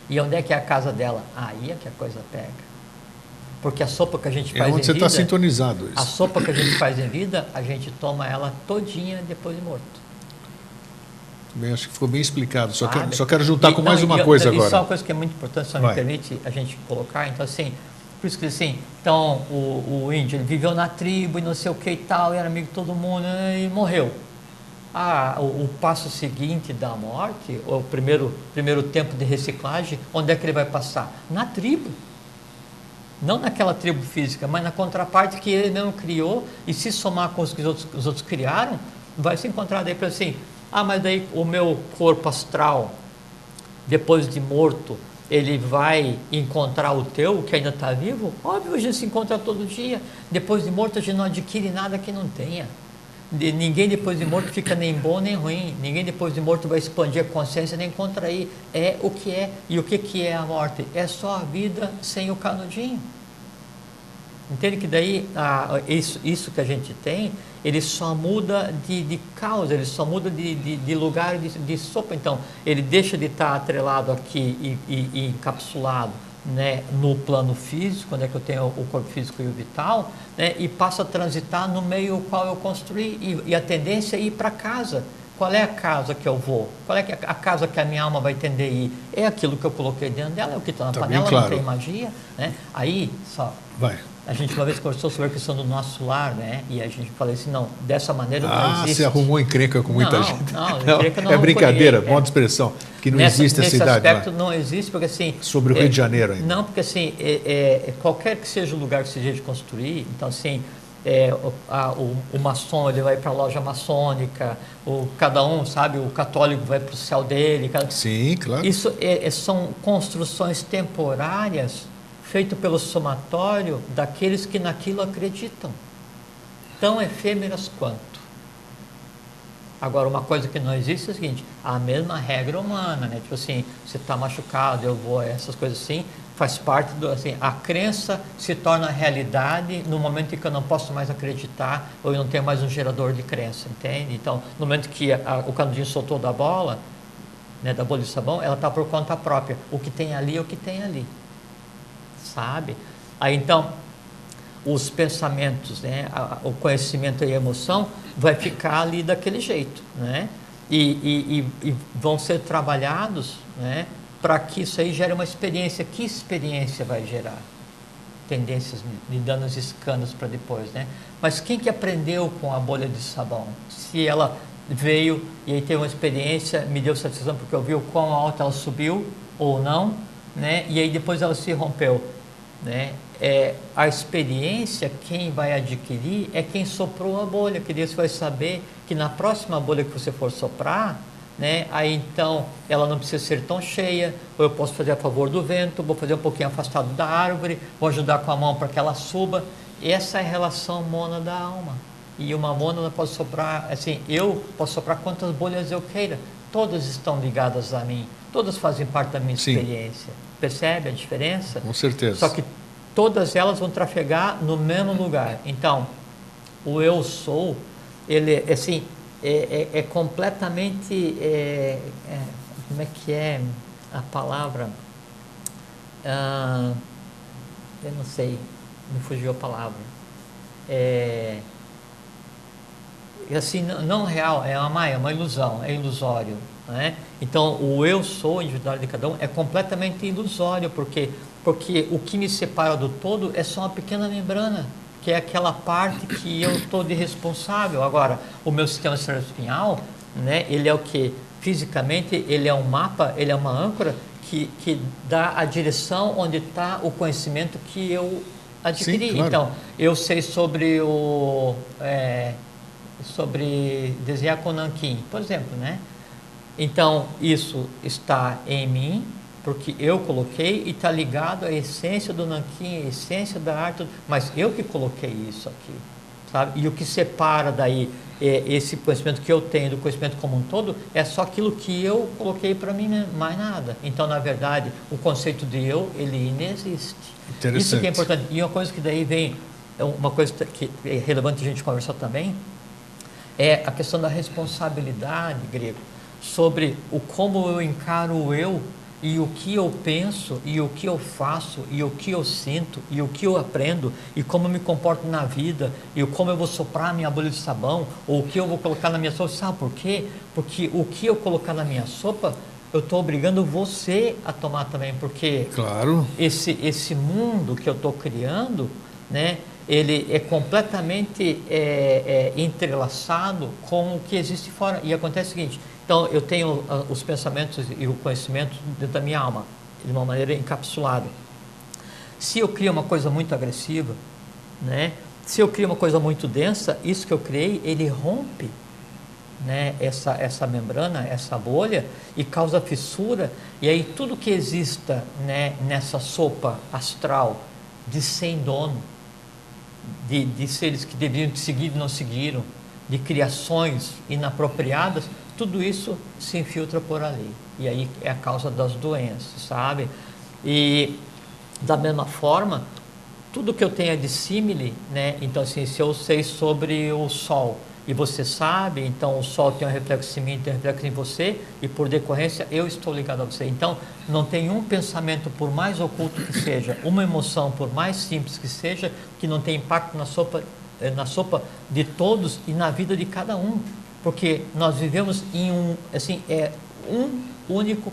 E onde é que é a casa dela? Aí é que a coisa pega. Porque a sopa que a gente faz em vida... É onde você está sintonizado. Isso. A sopa que a gente faz em vida, a gente toma ela todinha depois de morto. Bem, acho que ficou bem explicado. Só quero juntar com mais uma coisa agora. Isso é uma coisa que é muito importante, só me permite a gente colocar. Então, assim, por isso que assim, então, o índio, ele viveu na tribo e não sei o que e tal, era amigo de todo mundo e morreu. o passo seguinte da morte, o primeiro tempo de reciclagem, onde é que ele vai passar? Na tribo. Não naquela tribo física, mas na contraparte que ele mesmo criou, e se somar com os que os outros criaram, vai se encontrar daí para assim, mas daí o meu corpo astral, depois de morto, ele vai encontrar o teu, que ainda está vivo? Óbvio, a gente se encontra todo dia. Depois de morto, a gente não adquire nada que não tenha. Ninguém depois de morto fica nem bom nem ruim. Ninguém depois de morto vai expandir a consciência nem contrair. É o que é. E o que é a morte? É só a vida sem o canudinho. Entende que daí isso que a gente tem, ele só muda de causa, ele só muda de lugar de sopa. Então, ele deixa de estar atrelado aqui e encapsulado, né, no plano físico, onde é que eu tenho o corpo físico e o vital, né, e passa a transitar no meio ao qual eu construí, e a tendência é ir para casa. Qual é a casa que eu vou? Qual é a casa que a minha alma vai tender a ir? É aquilo que eu coloquei dentro dela, é o que está na panela, claro. Não tem magia, né? Aí, Vai. A gente uma vez conversou sobre a questão do nosso lar, né? E a gente falou assim, não, dessa maneira não existe. Você arrumou encrenca com muita gente. Não, é brincadeira, modo de expressão, que não existe essa idade. Nesse aspecto não existe, porque assim... Sobre o Rio de Janeiro ainda. Não, porque assim, qualquer que seja o lugar que seja de construir, então assim, o maçom ele vai para a loja maçônica, cada um, sabe, o católico vai para o céu dele. Sim, claro. Isso são construções temporárias feito pelo somatório daqueles que naquilo acreditam, tão efêmeras quanto. Agora, uma coisa que não existe é o seguinte, a mesma regra humana, né? Tipo assim, você está machucado, eu vou, essas coisas assim, faz parte do, assim, a crença se torna realidade no momento em que eu não posso mais acreditar, ou eu não tenho mais um gerador de crença, entende? Então, no momento que o canudinho soltou da bola, né, da bolha de sabão, ela está por conta própria, o que tem ali é o que tem ali. Sabe? Aí então os pensamentos, né, o conhecimento e a emoção vai ficar ali daquele jeito, né? E vão ser trabalhados, né, para que isso aí gere uma experiência. Que experiência vai gerar? Tendências de danos e escanos para depois, né? Mas quem que aprendeu com a bolha de sabão? Se ela veio e aí teve uma experiência, me deu satisfação porque eu vi o quão alto ela subiu ou não, né? E aí depois ela se rompeu, né? A experiência, quem vai adquirir é quem soprou a bolha, que Deus vai saber que na próxima bolha que você for soprar, né? Aí então ela não precisa ser tão cheia, ou eu posso fazer a favor do vento, vou fazer um pouquinho afastado da árvore, vou ajudar com a mão para que ela suba. Essa é a relação mona da alma. E uma mônada pode soprar, assim, eu posso soprar quantas bolhas eu queira, todas estão ligadas a mim, todas fazem parte da minha experiência. Percebe a diferença? Com certeza. Só que todas elas vão trafegar no mesmo lugar. Então, o eu sou, ele assim, é completamente, como é que é a palavra? Eu não sei, me fugiu a palavra. Assim, não real, é uma ilusão, é ilusório, né? Então, o eu sou individual de cada um é completamente ilusório, porque o que me separa do todo é só uma pequena membrana, que é aquela parte que eu estou de responsável. Agora, o meu sistema cerebroespinhal, né, ele é o que? Fisicamente, ele é um mapa, ele é uma âncora que dá a direção onde está o conhecimento que eu adquiri. Sim, claro. Então, eu sei sobre sobre desenhar com nanquim, por exemplo, né? Então, isso está em mim, porque eu coloquei e está ligado à essência do nanquim, à essência da arte, mas eu que coloquei isso aqui, sabe? E o que separa daí esse conhecimento que eu tenho do conhecimento como um todo é só aquilo que eu coloquei para mim mesmo, mais nada. Então, na verdade, o conceito de eu, ele inexiste. Isso que é importante. E uma coisa que daí vem, uma coisa que é relevante a gente conversar também, é a questão da responsabilidade, Grego, sobre como eu encaro o eu e o que eu penso e o que eu faço e o que eu sinto e o que eu aprendo e como eu me comporto na vida e como eu vou soprar a minha bolha de sabão ou o que eu vou colocar na minha sopa. Sabe por quê? Porque o que eu colocar na minha sopa, eu estou obrigando você a tomar também, porque claro, esse mundo que eu estou criando, né, ele é completamente entrelaçado com o que existe fora. E acontece o seguinte, então eu tenho os pensamentos e o conhecimento dentro da minha alma, de uma maneira encapsulada. Se eu crio uma coisa muito agressiva, né? Se eu crio uma coisa muito densa, isso que eu criei, ele rompe, né, essa membrana, essa bolha, e causa fissura, e aí tudo que exista, né, nessa sopa astral de sem dono, de seres que deveriam seguir e não seguiram, de criações inapropriadas, tudo isso se infiltra por ali, e aí é a causa das doenças, sabe? E da mesma forma, tudo que eu tenho é de símile, né? Então assim, se eu sei sobre o Sol, e você sabe, então o Sol tem um reflexo em mim, tem um reflexo em você, e por decorrência eu estou ligado a você. Então não tem um pensamento, por mais oculto que seja, uma emoção, por mais simples que seja, que não tem impacto na sopa de todos e na vida de cada um, porque nós vivemos em um único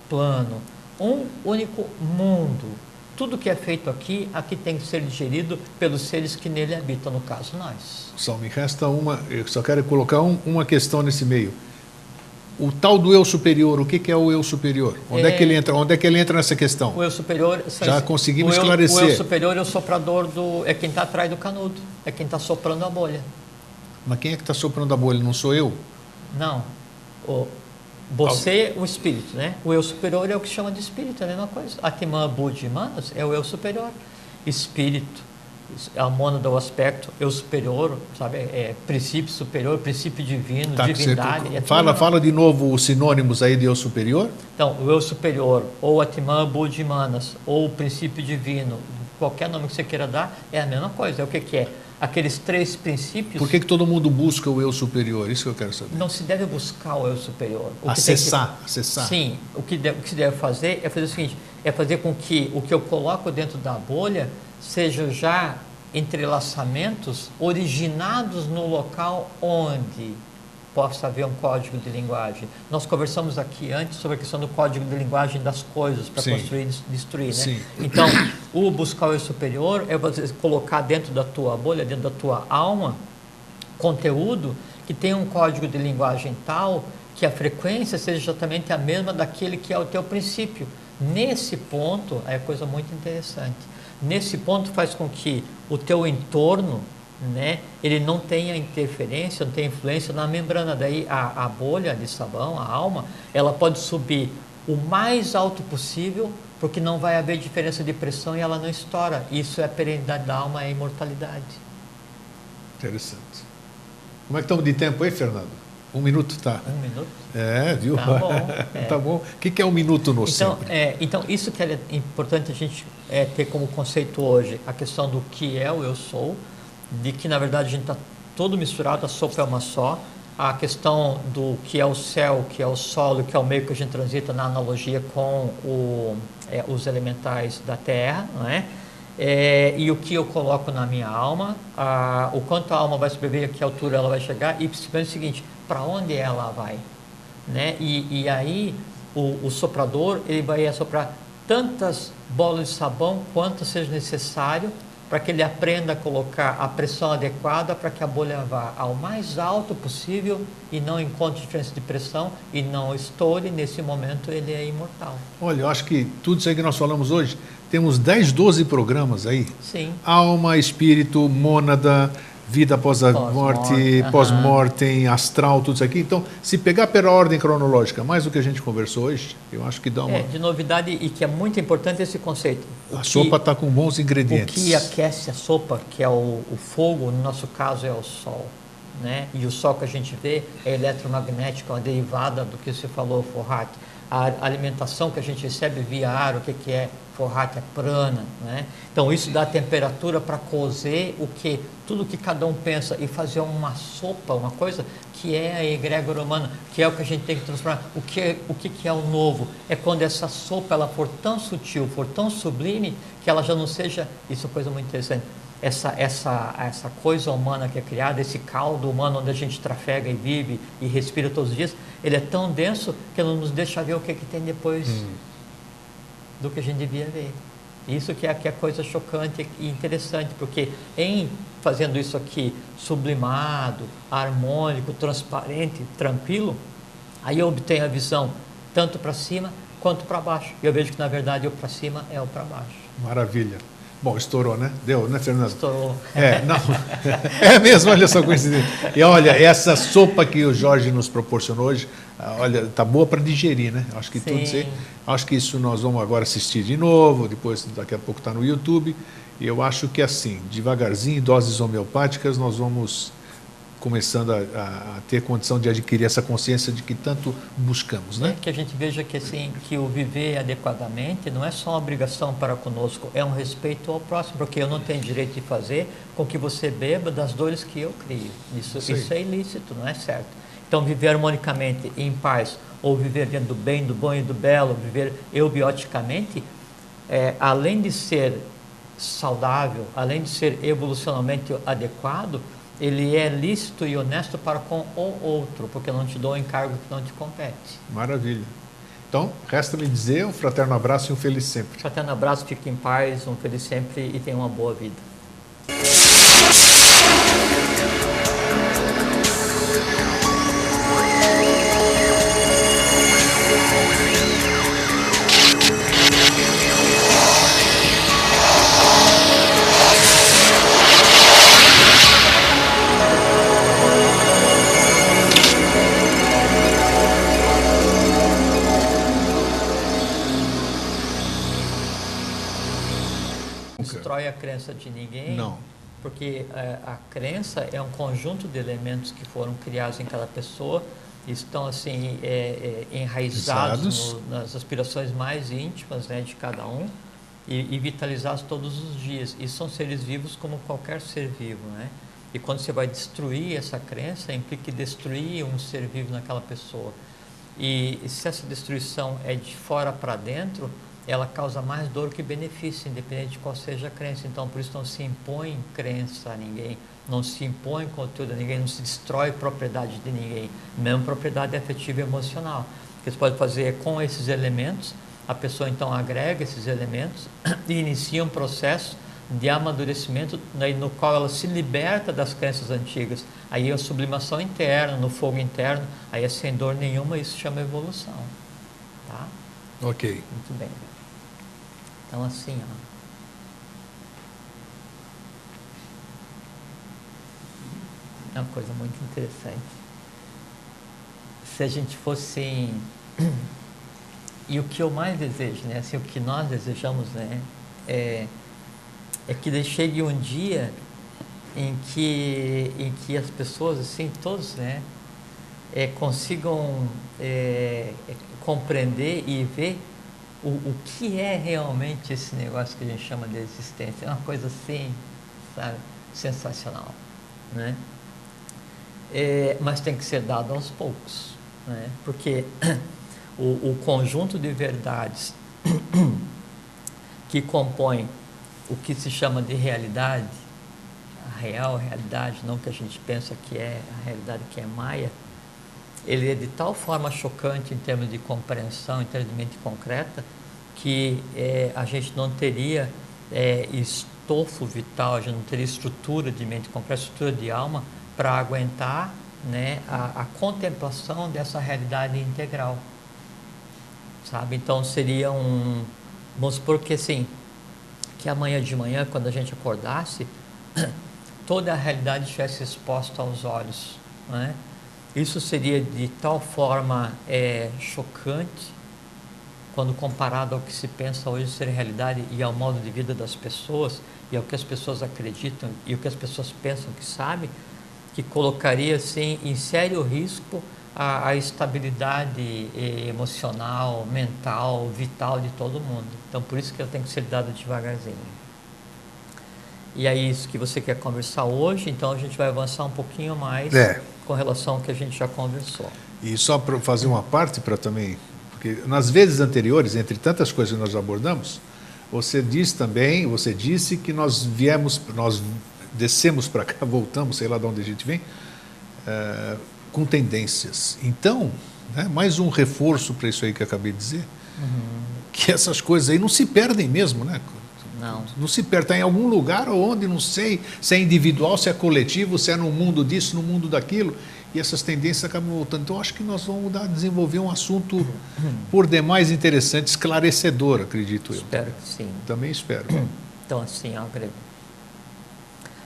plano, um único mundo. Tudo que é feito aqui tem que ser digerido pelos seres que nele habitam, no caso nós. Só me resta eu só quero colocar uma questão nesse meio. O tal do eu superior, o que é o eu superior? Onde é que ele entra? Onde é que ele entra nessa questão? O eu superior... Já conseguimos esclarecer. O eu superior é o soprador é quem está atrás do canudo, é quem está soprando a bolha. Mas quem é que está soprando a bolha? Não sou eu? Não. Você, o espírito, né? O eu superior é o que chama de espírito, é a mesma coisa. Atman, Buddha e Manas é o eu superior. Espírito, a mônada, o aspecto, eu superior, sabe? Princípio superior, princípio divino, divindade. Fala de novo os sinônimos aí de eu superior. Então, o eu superior, ou Atman, Buddha e Manas, ou o princípio divino, qualquer nome que você queira dar, é a mesma coisa. É o que é? Aqueles três princípios... Por que todo mundo busca o eu superior? Isso que eu quero saber. Não se deve buscar o eu superior. Acessar. Sim, o que se deve fazer é fazer o seguinte, é fazer com que o que eu coloco dentro da bolha sejam já entrelaçamentos originados no local onde possa haver um código de linguagem. Nós conversamos aqui antes sobre a questão do código de linguagem das coisas para construir e destruir, né? Sim. Então, o buscar o eu superior é você colocar dentro da tua bolha, dentro da tua alma, conteúdo que tem um código de linguagem tal que a frequência seja exatamente a mesma daquele que é o teu princípio. Nesse ponto, é coisa muito interessante. Nesse ponto faz com que o teu entorno, né, ele não tenha interferência, não tenha influência na membrana. Daí a bolha de sabão, a alma, ela pode subir o mais alto possível, porque não vai haver diferença de pressão e ela não estoura. Isso é a perenidade da alma, é a imortalidade. Interessante. Como é que estamos de tempo aí, Fernando? 1 minuto, tá? 1 minuto? Viu? Tá bom. Tá bom. O que é 1 minuto no sempre? Então, isso que é importante a gente ter como conceito hoje, a questão do que é o eu sou, de que na verdade a gente está todo misturado, a sopa é uma só, a questão do que é o céu, que é o solo, que é o meio que a gente transita na analogia com os elementais da terra, não é? E o que eu coloco na minha alma, o quanto a alma vai sobreviver, a que altura ela vai chegar, e principalmente o seguinte, para onde ela vai, né? E aí o soprador, ele vai assoprar tantas bolas de sabão quanto seja necessário para que ele aprenda a colocar a pressão adequada para que a bolha vá ao mais alto possível e não encontre diferença de pressão e não estoure. Nesse momento ele é imortal. Olha, eu acho que tudo isso aí que nós falamos hoje, temos 10, 12 programas aí. Sim. Alma, espírito, mônada, vida após a morte, pós-mortem, astral, tudo isso aqui. Então, se pegar pela ordem cronológica, mais do que a gente conversou hoje, eu acho que dá uma... de novidade, e que é muito importante esse conceito. Sopa está com bons ingredientes. O que aquece a sopa, que é o fogo, no nosso caso é o sol, né? E o sol que a gente vê é eletromagnético, uma derivada do que você falou, Forrat. A alimentação que a gente recebe via ar, o que é Forrat, é prana, né? Então isso dá temperatura para cozer tudo que cada um pensa e fazer uma sopa, uma coisa que é a egrégora humana, que é o que a gente tem que transformar. O que é o novo? É quando essa sopa ela for tão sutil, for tão sublime, que ela já não seja, isso é coisa muito interessante, essa coisa humana que é criada, esse caldo humano onde a gente trafega e vive e respira todos os dias, ele é tão denso que não nos deixa ver o que tem depois do que a gente devia ver. Isso que é coisa chocante e interessante, porque em fazendo isso aqui sublimado, harmônico, transparente, tranquilo, aí eu obtenho a visão tanto para cima quanto para baixo. E eu vejo que, na verdade, o para cima é o para baixo. Maravilha. Bom, estourou, né? Deu, né, Fernando? Estourou. Não. É mesmo, olha só a coincidência. E olha, essa sopa que o Jorge nos proporcionou hoje, olha, tá boa para digerir, né? Acho que Sim. tudo isso, acho que isso nós vamos agora assistir de novo, depois daqui a pouco está no YouTube. E eu acho que assim, devagarzinho, doses homeopáticas, nós vamos começando a ter condição de adquirir essa consciência de que tanto buscamos, né? Que a gente veja que, assim, que o viver adequadamente não é só uma obrigação para conosco, é um respeito ao próximo, porque eu não tenho direito de fazer com que você beba das dores que eu crio. Isso é ilícito, não é certo. Então, viver harmonicamente, em paz, ou viver dentro do bem, do bom e do belo, viver eubioticamente, além de ser saudável, além de ser evolucionalmente adequado, ele é lícito e honesto para com o outro, porque não te dou um encargo que não te compete. Maravilha. Então, resta-me dizer um fraterno abraço e um feliz sempre. Fraterno abraço, fique em paz, um feliz sempre e tenha uma boa vida. Destrói a crença de ninguém. Não. Porque a crença é um conjunto de elementos que foram criados em cada pessoa, estão assim enraizados nas aspirações mais íntimas, né, de cada um e vitalizados todos os dias. E são seres vivos como qualquer ser vivo, né? E quando você vai destruir essa crença, implica destruir um ser vivo naquela pessoa. E se essa destruição é de fora para dentro, ela causa mais dor que benefício, independente de qual seja a crença. Então, por isso não se impõe crença a ninguém, não se impõe conteúdo a ninguém, não se destrói propriedade de ninguém, mesmo propriedade afetiva e emocional. O que você pode fazer é, com esses elementos, a pessoa então agrega esses elementos e inicia um processo de amadurecimento no qual ela se liberta das crenças antigas. Aí é a sublimação interna, no fogo interno, aí é sem dor nenhuma, isso chama evolução. Tá? Ok. Muito bem. Então, assim, é uma coisa muito interessante. Se a gente fosse... E o que eu mais desejo, né? Assim, o que nós desejamos, né? É que chegue um dia em que as pessoas, assim, todos, né? Consigam compreender e ver o que é realmente esse negócio que a gente chama de existência. É uma coisa assim, sabe, sensacional, né? Mas tem que ser dado aos poucos, né? Porque o conjunto de verdades que compõe o que se chama de realidade, a real realidade, não que a gente pensa que é a realidade que é maia, ele é de tal forma chocante em termos de compreensão, em termos de mente concreta, que a gente não teria estofo vital, a gente não teria estrutura de mente concreta, estrutura de alma, para aguentar, né, a contemplação dessa realidade integral. Sabe? Então seria vamos supor que assim, que amanhã de manhã, quando a gente acordasse, toda a realidade estivesse exposta aos olhos, né? Isso seria de tal forma chocante, quando comparado ao que se pensa hoje ser realidade e ao modo de vida das pessoas, e ao que as pessoas acreditam, e o que as pessoas pensam que sabem, que colocaria assim, em sério risco a estabilidade emocional, mental, vital de todo mundo. Então, por isso que ela tem que ser dada devagarzinho. E é isso que você quer conversar hoje, então a gente vai avançar um pouquinho mais com relação ao que a gente já conversou. E só para fazer uma parte para também, porque nas vezes anteriores, entre tantas coisas que nós abordamos, você disse que nós descemos para cá, voltamos, sei lá de onde a gente vem, com tendências. Então, né, mais um reforço para isso aí que eu acabei de dizer, que essas coisas aí não se perdem mesmo, né? Não se perde, está em algum lugar onde, não sei, se é individual, se é coletivo, se é no mundo disso, no mundo daquilo, e essas tendências acabam voltando. Então, acho que nós vamos desenvolver um assunto por demais interessante, esclarecedor, acredito eu. Espero que sim. Também espero. Então, assim, Grego.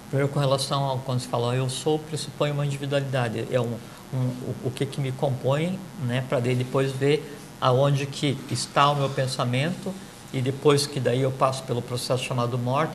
Primeiro, com relação ao quando se fala eu sou, pressupõe uma individualidade. É o que me compõe, né, para depois ver aonde que está o meu pensamento, e depois que daí eu passo pelo processo chamado morte.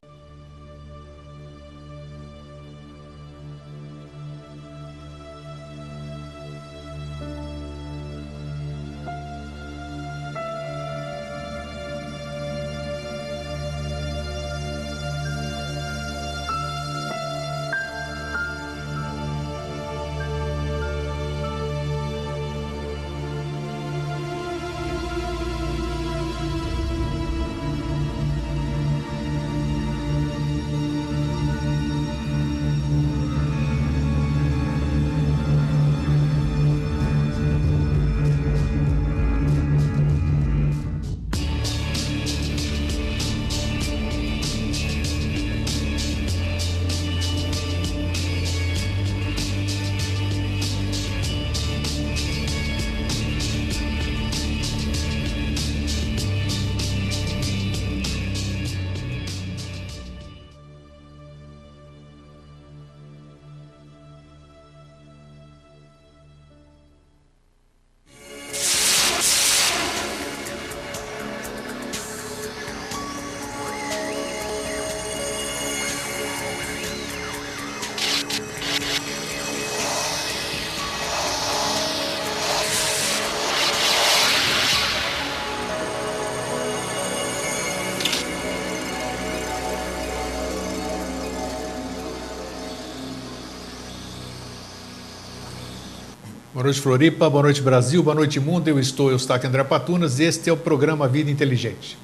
Boa noite, Floripa, boa noite, Brasil, boa noite, mundo. Eu estou Eustáquio André Patunas e este é o programa Vida Inteligente.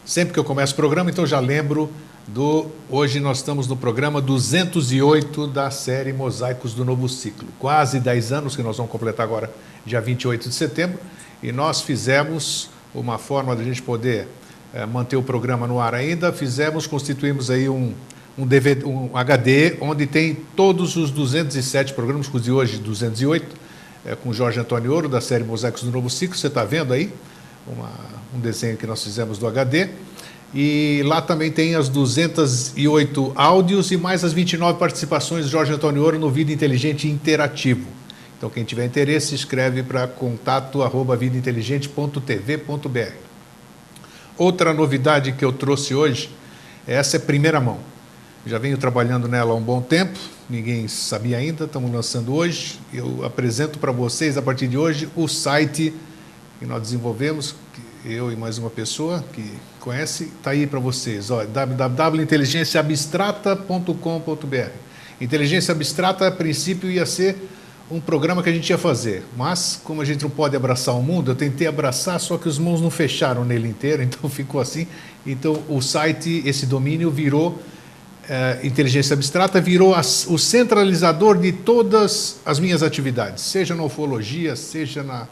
Sempre que eu começo o programa, então já lembro hoje nós estamos no programa 208 da série Mosaicos do Novo Ciclo. Quase 10 anos que nós vamos completar agora, dia 28 de setembro, e nós fizemos uma forma de a gente poder manter o programa no ar ainda, constituímos aí um DVD, um HD, onde tem todos os 207 programas, inclusive hoje 208, com Jorge Antônio Ouro, da série Mosaicos do Novo Ciclo. Você está vendo aí um desenho que nós fizemos do HD. E lá também tem as 208 áudios e mais as 29 participações de Jorge Antônio Ouro no Vida Inteligente Interativo. Então, quem tiver interesse, escreve para contato@vidainteligente.tv.br. Outra novidade que eu trouxe hoje, essa é primeira mão. Já venho trabalhando nela há um bom tempo, ninguém sabia ainda, estamos lançando hoje. Eu apresento para vocês, a partir de hoje, o site que nós desenvolvemos, eu e mais uma pessoa que conhece, está aí para vocês, www.inteligenciaabstrata.com.br. Inteligência Abstrata, a princípio, ia ser um programa que a gente ia fazer, mas como a gente não pode abraçar o mundo, eu tentei abraçar, só que os mãos não fecharam nele inteiro, então ficou assim. Então o site, esse domínio virou... Inteligência Abstrata virou o centralizador de todas as minhas atividades, seja na ufologia, seja na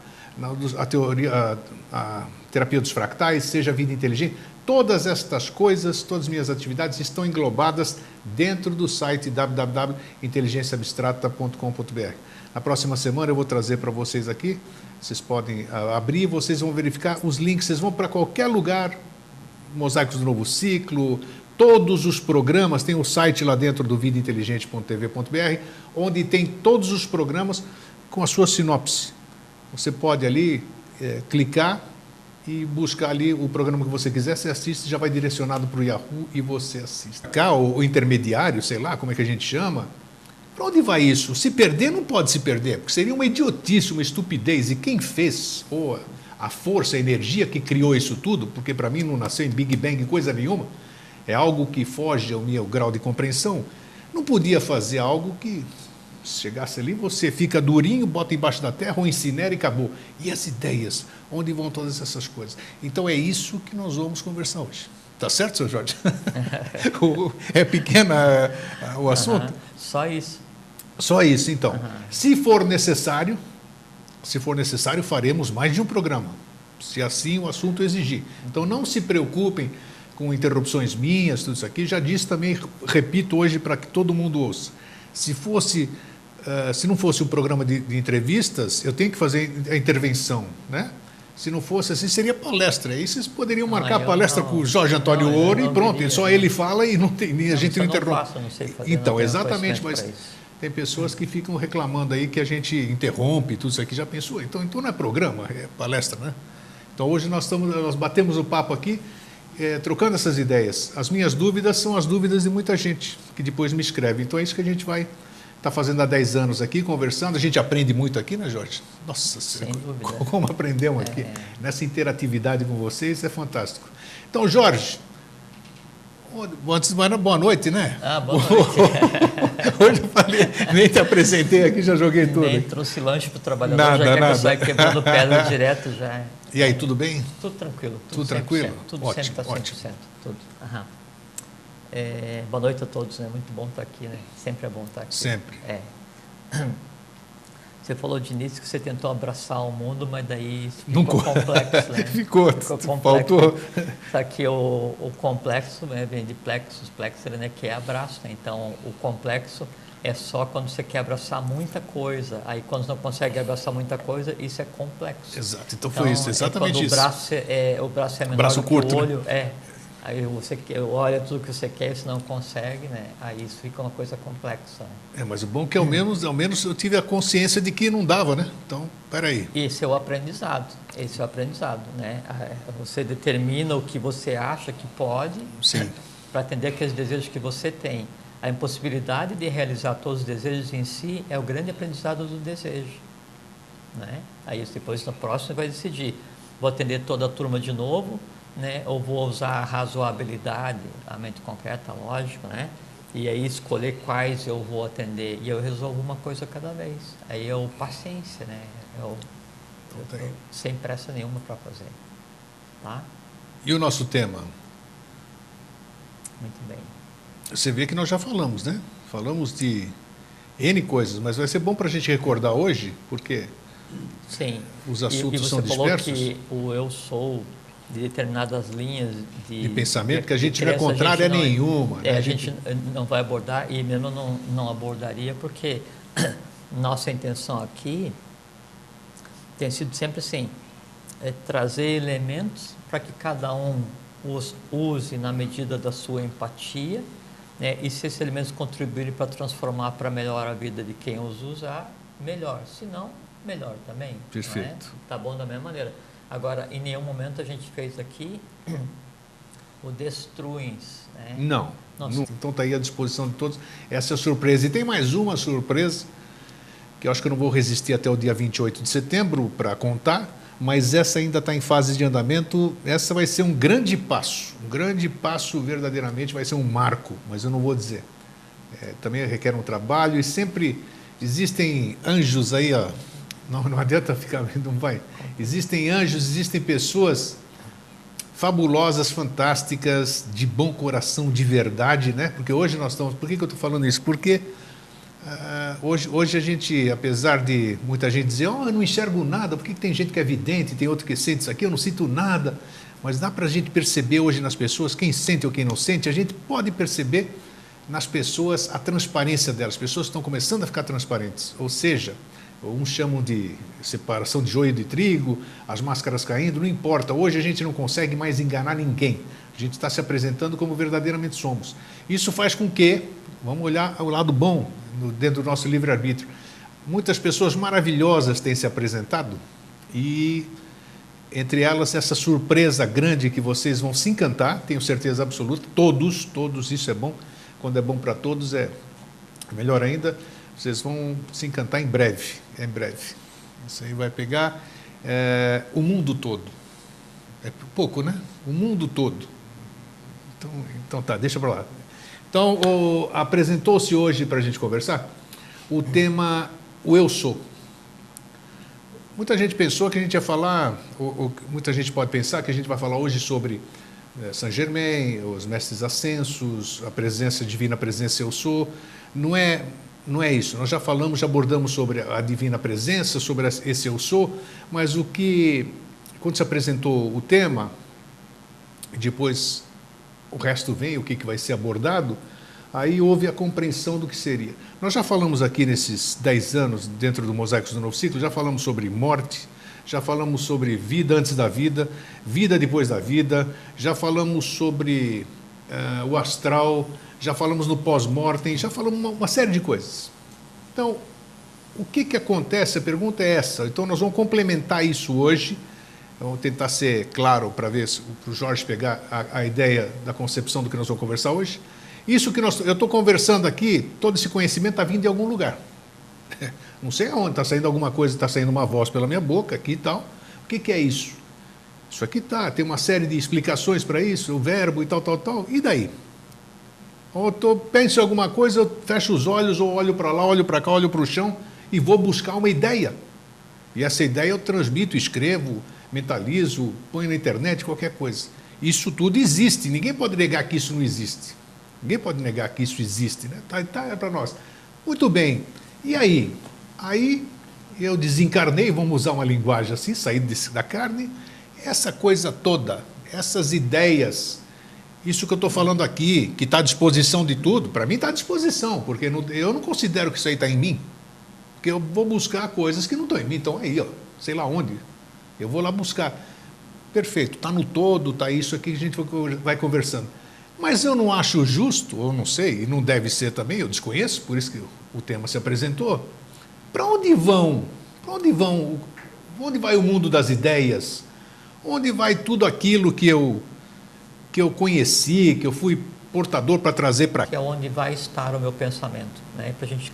terapia dos fractais, seja a vida inteligente. Todas estas coisas, todas as minhas atividades estão englobadas dentro do site www.inteligenciaabstrata.com.br. Na próxima semana eu vou trazer para vocês aqui, vocês podem abrir, vocês vão verificar os links, vocês vão para qualquer lugar, Mosaicos do Novo Ciclo, todos os programas, tem o site lá dentro do vidainteligente.tv.br, onde tem todos os programas com a sua sinopse. Você pode ali clicar e buscar ali o programa que você quiser, você assiste, já vai direcionado para o Yahoo e você assiste. Cá, o intermediário, sei lá como é que a gente chama, para onde vai isso? Se perder, não pode se perder, porque seria uma idiotice, uma estupidez. E quem fez, ou a força, a energia que criou isso tudo, porque para mim não nasceu em Big Bang coisa nenhuma, é algo que foge ao meu grau de compreensão, não podia fazer algo que, se chegasse ali, você fica durinho, bota embaixo da terra ou incinera e acabou. E as ideias? Onde vão todas essas coisas? Então é isso que nós vamos conversar hoje. Tá certo, seu Jorge? É pequeno o assunto? Só isso. Só isso, então. Se for necessário, faremos mais de um programa, se assim o assunto exigir. Então não se preocupem com interrupções minhas, tudo isso aqui. Já disse também, repito hoje para que todo mundo ouça. Se não fosse um programa de entrevistas, eu tenho que fazer a intervenção, né? Se não fosse assim, seria palestra. Aí vocês poderiam marcar palestra com o Jorge Antônio Ouro e pronto. Diria, só ele fala e não tem, a gente não interrompe. Não sei fazer, então, exatamente, mas tem pessoas que ficam reclamando aí que a gente interrompe, tudo isso aqui. Já pensou? Então não é programa, é palestra, né? Então hoje nós batemos o papo aqui, trocando essas ideias. As minhas dúvidas são as dúvidas de muita gente que depois me escreve. Então é isso que a gente vai estar fazendo há 10 anos aqui, conversando. A gente aprende muito aqui, né, Jorge? Nossa, como aprendemos aqui. Nessa interatividade com vocês, é fantástico. Então, Jorge, antes de mais, boa noite, né? Boa noite. Hoje eu falei, nem te apresentei aqui, já joguei tudo. Nem trouxe lanche para o trabalhador, já quer que eu saia quebrando pedra direto já. E aí, tudo bem? Tudo tranquilo. Tudo tranquilo? Tudo ótimo, sempre está 100%. Ótimo. Tudo. Boa noite a todos, né? Muito bom estar aqui, né? Sempre é bom estar aqui. Sempre. Você falou de início que você tentou abraçar o mundo, mas daí ficou complexo, né? ficou complexo. Faltou. Só que o complexo, né, vem de plexus, plexer, né, que é abraço, né? Então, o complexo é só quando você quer abraçar muita coisa. Aí, quando não consegue abraçar muita coisa, isso é complexo. Exato. Então, foi isso, exatamente isso. O braço é menor braço do curto, que o olho, né? Aí você olha tudo que você quer e você não consegue, né? Aí isso fica uma coisa complexa. Né? Mas o bom é que ao menos eu tive a consciência de que não dava, né? Então, peraí. Esse é o aprendizado, né? Você determina o que você acha que pode para atender aqueles desejos que você tem. A impossibilidade de realizar todos os desejos em si é o grande aprendizado do desejo, né? Aí depois no próximo você vai decidir, vou atender toda a turma de novo, né? Ou vou usar a razoabilidade, a mente concreta, lógico, né? E aí escolher quais eu vou atender e eu resolvo uma coisa cada vez. Aí eu paciência, né? Eu sem pressa nenhuma para fazer, tá? E o nosso tema? Muito bem. Você vê que nós já falamos, né? Falamos de N coisas, mas vai ser bom para a gente recordar hoje, porque os assuntos são dispersos. E você falou que o eu sou de determinadas linhas de pensamento, que a gente não é contrário a nenhuma. A gente não vai abordar, e mesmo não abordaria, porque nossa intenção aqui tem sido sempre assim, trazer elementos para que cada um os use na medida da sua empatia, né? E se esses elementos contribuírem para transformar para melhor a vida de quem os usar, melhor. Se não, melhor também. Perfeito. Tá bom da mesma maneira. Agora, em nenhum momento a gente fez aqui o destruins, né? Não. Então está aí à disposição de todos. Essa é a surpresa. E tem mais uma surpresa, que eu acho que eu não vou resistir até o dia 28 de setembro para contar, mas essa ainda está em fase de andamento. Essa vai ser um grande passo verdadeiramente, vai ser um marco, mas eu não vou dizer. Também requer um trabalho e sempre existem anjos aí, ó. Não adianta ficar, não vai. Existem anjos, existem pessoas fabulosas, fantásticas, de bom coração, de verdade, né? Porque hoje nós estamos... Por que eu estou falando isso? Porque hoje a gente, apesar de muita gente dizer, eu não enxergo nada, por que tem gente que é vidente, tem outro que sente isso aqui, eu não sinto nada, mas dá para a gente perceber hoje nas pessoas, quem sente ou quem não sente, a gente pode perceber nas pessoas a transparência delas, as pessoas estão começando a ficar transparentes, ou seja, uns chamam de separação de joio de trigo, as máscaras caindo, não importa, hoje a gente não consegue mais enganar ninguém, a gente está se apresentando como verdadeiramente somos. Isso faz com que, vamos olhar o lado bom, dentro do nosso livre-arbítrio, muitas pessoas maravilhosas têm se apresentado e, entre elas, essa surpresa grande que vocês vão se encantar, tenho certeza absoluta, todos, isso é bom, quando é bom para todos é melhor ainda, vocês vão se encantar em breve. Isso aí vai pegar o mundo todo. É pouco, né? O mundo todo. Então tá, deixa para lá. Então, apresentou-se hoje para a gente conversar o tema o eu sou. Muita gente pensou que a gente ia falar, muita gente pode pensar que a gente vai falar hoje sobre Saint Germain, os mestres ascensos, a presença divina, a presença eu sou. Não é isso. Nós já falamos, já abordamos sobre a divina presença, sobre esse eu sou, mas quando se apresentou o tema, depois o resto vem, o que vai ser abordado, aí houve a compreensão do que seria. Nós já falamos aqui nesses 10 anos, dentro do Mosaicos do Novo Ciclo, já falamos sobre morte, já falamos sobre vida antes da vida, vida depois da vida, já falamos sobre o astral, já falamos no pós-mortem, já falamos uma série de coisas. Então, o que acontece? A pergunta é essa. Então, nós vamos complementar isso hoje. Vamos tentar ser claro para ver se o Jorge pegar a ideia da concepção do que nós vamos conversar hoje. Isso que eu estou conversando aqui, todo esse conhecimento está vindo de algum lugar. Não sei aonde, está saindo alguma coisa, está saindo uma voz pela minha boca aqui e tal. O que é isso? Isso aqui tem uma série de explicações para isso, o verbo e tal. E daí? Ou penso em alguma coisa, eu fecho os olhos, ou olho para lá, olho para cá, olho para o chão e vou buscar uma ideia. E essa ideia eu transmito, escrevo, mentalizo, ponho na internet, qualquer coisa. Isso tudo existe, ninguém pode negar que isso não existe. Ninguém pode negar que isso existe, né? É para nós. Muito bem. E aí? Aí eu desencarnei, vamos usar uma linguagem assim, saí da carne, essa coisa toda, essas ideias, isso que eu estou falando aqui, que está à disposição de tudo, para mim está à disposição, porque eu não considero que isso aí está em mim, porque eu vou buscar coisas que não estão em mim, estão aí, ó, sei lá onde, eu vou lá buscar. Perfeito, está no todo, está isso aqui, a gente vai conversando. Mas eu não acho justo, ou não sei, e não deve ser também, eu desconheço, por isso que o tema se apresentou. Para onde vão? Para onde vão? Onde vai o mundo das ideias? Onde vai tudo aquilo que eu conheci, que eu fui portador para trazer para cá? Que é onde vai estar o meu pensamento, né? Para a gente,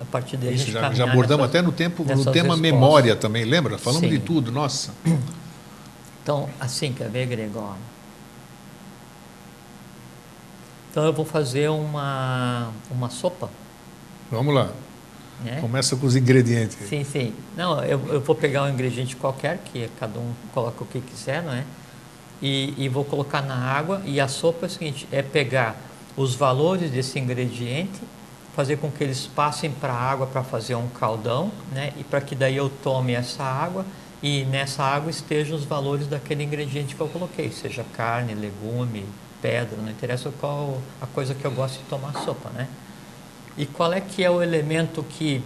a partir daí, isso, já abordamos até no tema respostas. Memória também, lembra? Falamos de tudo, nossa. Então, assim, quer ver, Gregório? Então eu vou fazer uma sopa. Vamos lá. Começa com os ingredientes. Sim. Não, eu vou pegar um ingrediente qualquer, que cada um coloca o que quiser, não é? E vou colocar na água. E a sopa é o seguinte, é pegar os valores desse ingrediente, fazer com que eles passem para a água para fazer um caldão, né? E para que daí eu tome essa água e nessa água estejam os valores daquele ingrediente que eu coloquei, seja carne, legume, pedra, não interessa qual a coisa que eu gosto de tomar sopa, né? E qual é que é o elemento que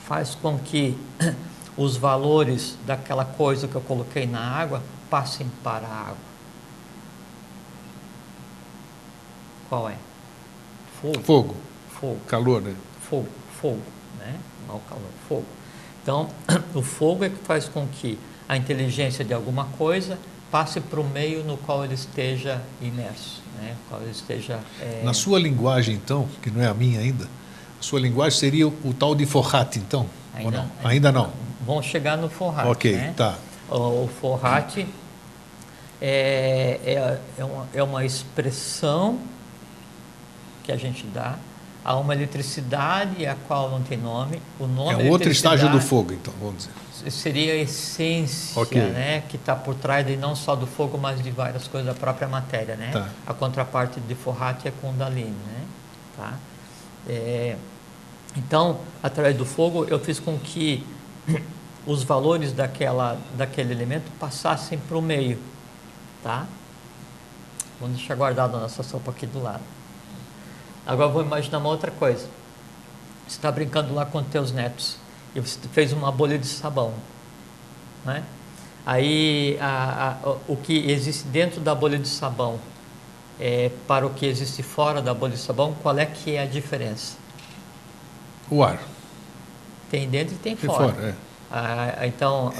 faz com que os valores daquela coisa que eu coloquei na água passem para a água? Qual é? Fogo. Fogo. Calor, né? Fogo, né? Não o calor, fogo. Então, o fogo é que faz com que a inteligência de alguma coisa passe para o meio no qual ele esteja imerso, né? Qual ele esteja, Na sua linguagem, então, que não é a minha ainda, a sua linguagem seria o tal de Fohat, então? Ou não? Ainda não. Vamos chegar no Fohat. Ok, né? tá. O Fohat é uma expressão que a gente dá a uma eletricidade a qual não tem nome. O nome é outro estágio do fogo, então, vamos dizer. Seria a essência, né, que está por trás de não só do fogo, mas de várias coisas da própria matéria, né? Tá. A contraparte de Fohat é Kundalini, né? Tá? Então, através do fogo, eu fiz com que os valores daquele elemento passassem para o meio, tá? Vamos deixar guardado a nossa sopa aqui do lado. Agora vou imaginar uma outra coisa. Você está brincando lá com teus netos e você fez uma bolha de sabão, né? Aí o que existe dentro da bolha de sabão para o que existe fora da bolha de sabão, qual é que é a diferença? O ar. Tem dentro e tem fora. Então,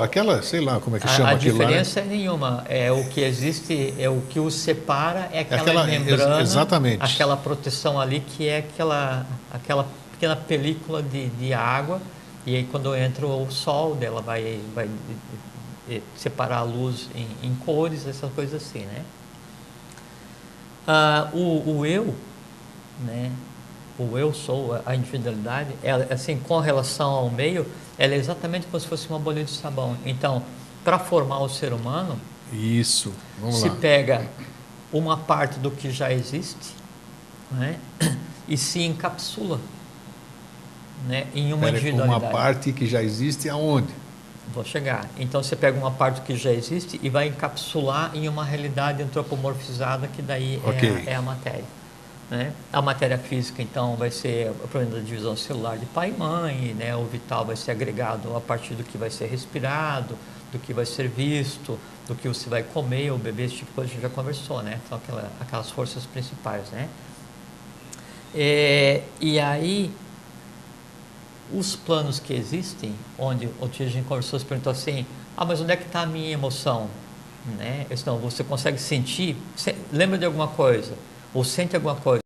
aquela, sei lá como é que chama aquilo lá. A diferença é nenhuma. O que existe, o que os separa é aquela membrana, exatamente. Aquela proteção ali que é aquela pequena película de água, e aí quando entra o sol dela vai separar a luz em cores, essas coisas assim, né? O eu, né? O eu sou, a individualidade, ela, assim, com relação ao meio, ela é exatamente como se fosse uma bolha de sabão. Então, para formar o ser humano, vamos lá. Se pega uma parte do que já existe, né, e se encapsula, né, em uma individualidade. Uma parte que já existe aonde? Vou chegar. Então você pega uma parte do que já existe e vai encapsular em uma realidade antropomorfizada, que daí é a matéria. Né? A matéria física, então, vai ser o problema da divisão celular de pai e mãe, né? O vital vai ser agregado a partir do que vai ser respirado, do que vai ser visto, do que você vai comer ou beber, esse tipo de coisa a gente já conversou, né? Então, aquelas forças principais, né? E aí, os planos que existem, onde o dia a gente conversou, você perguntou assim, mas onde é que está a minha emoção? Né? Então, você consegue sentir, lembra de alguma coisa, ou sente alguma coisa,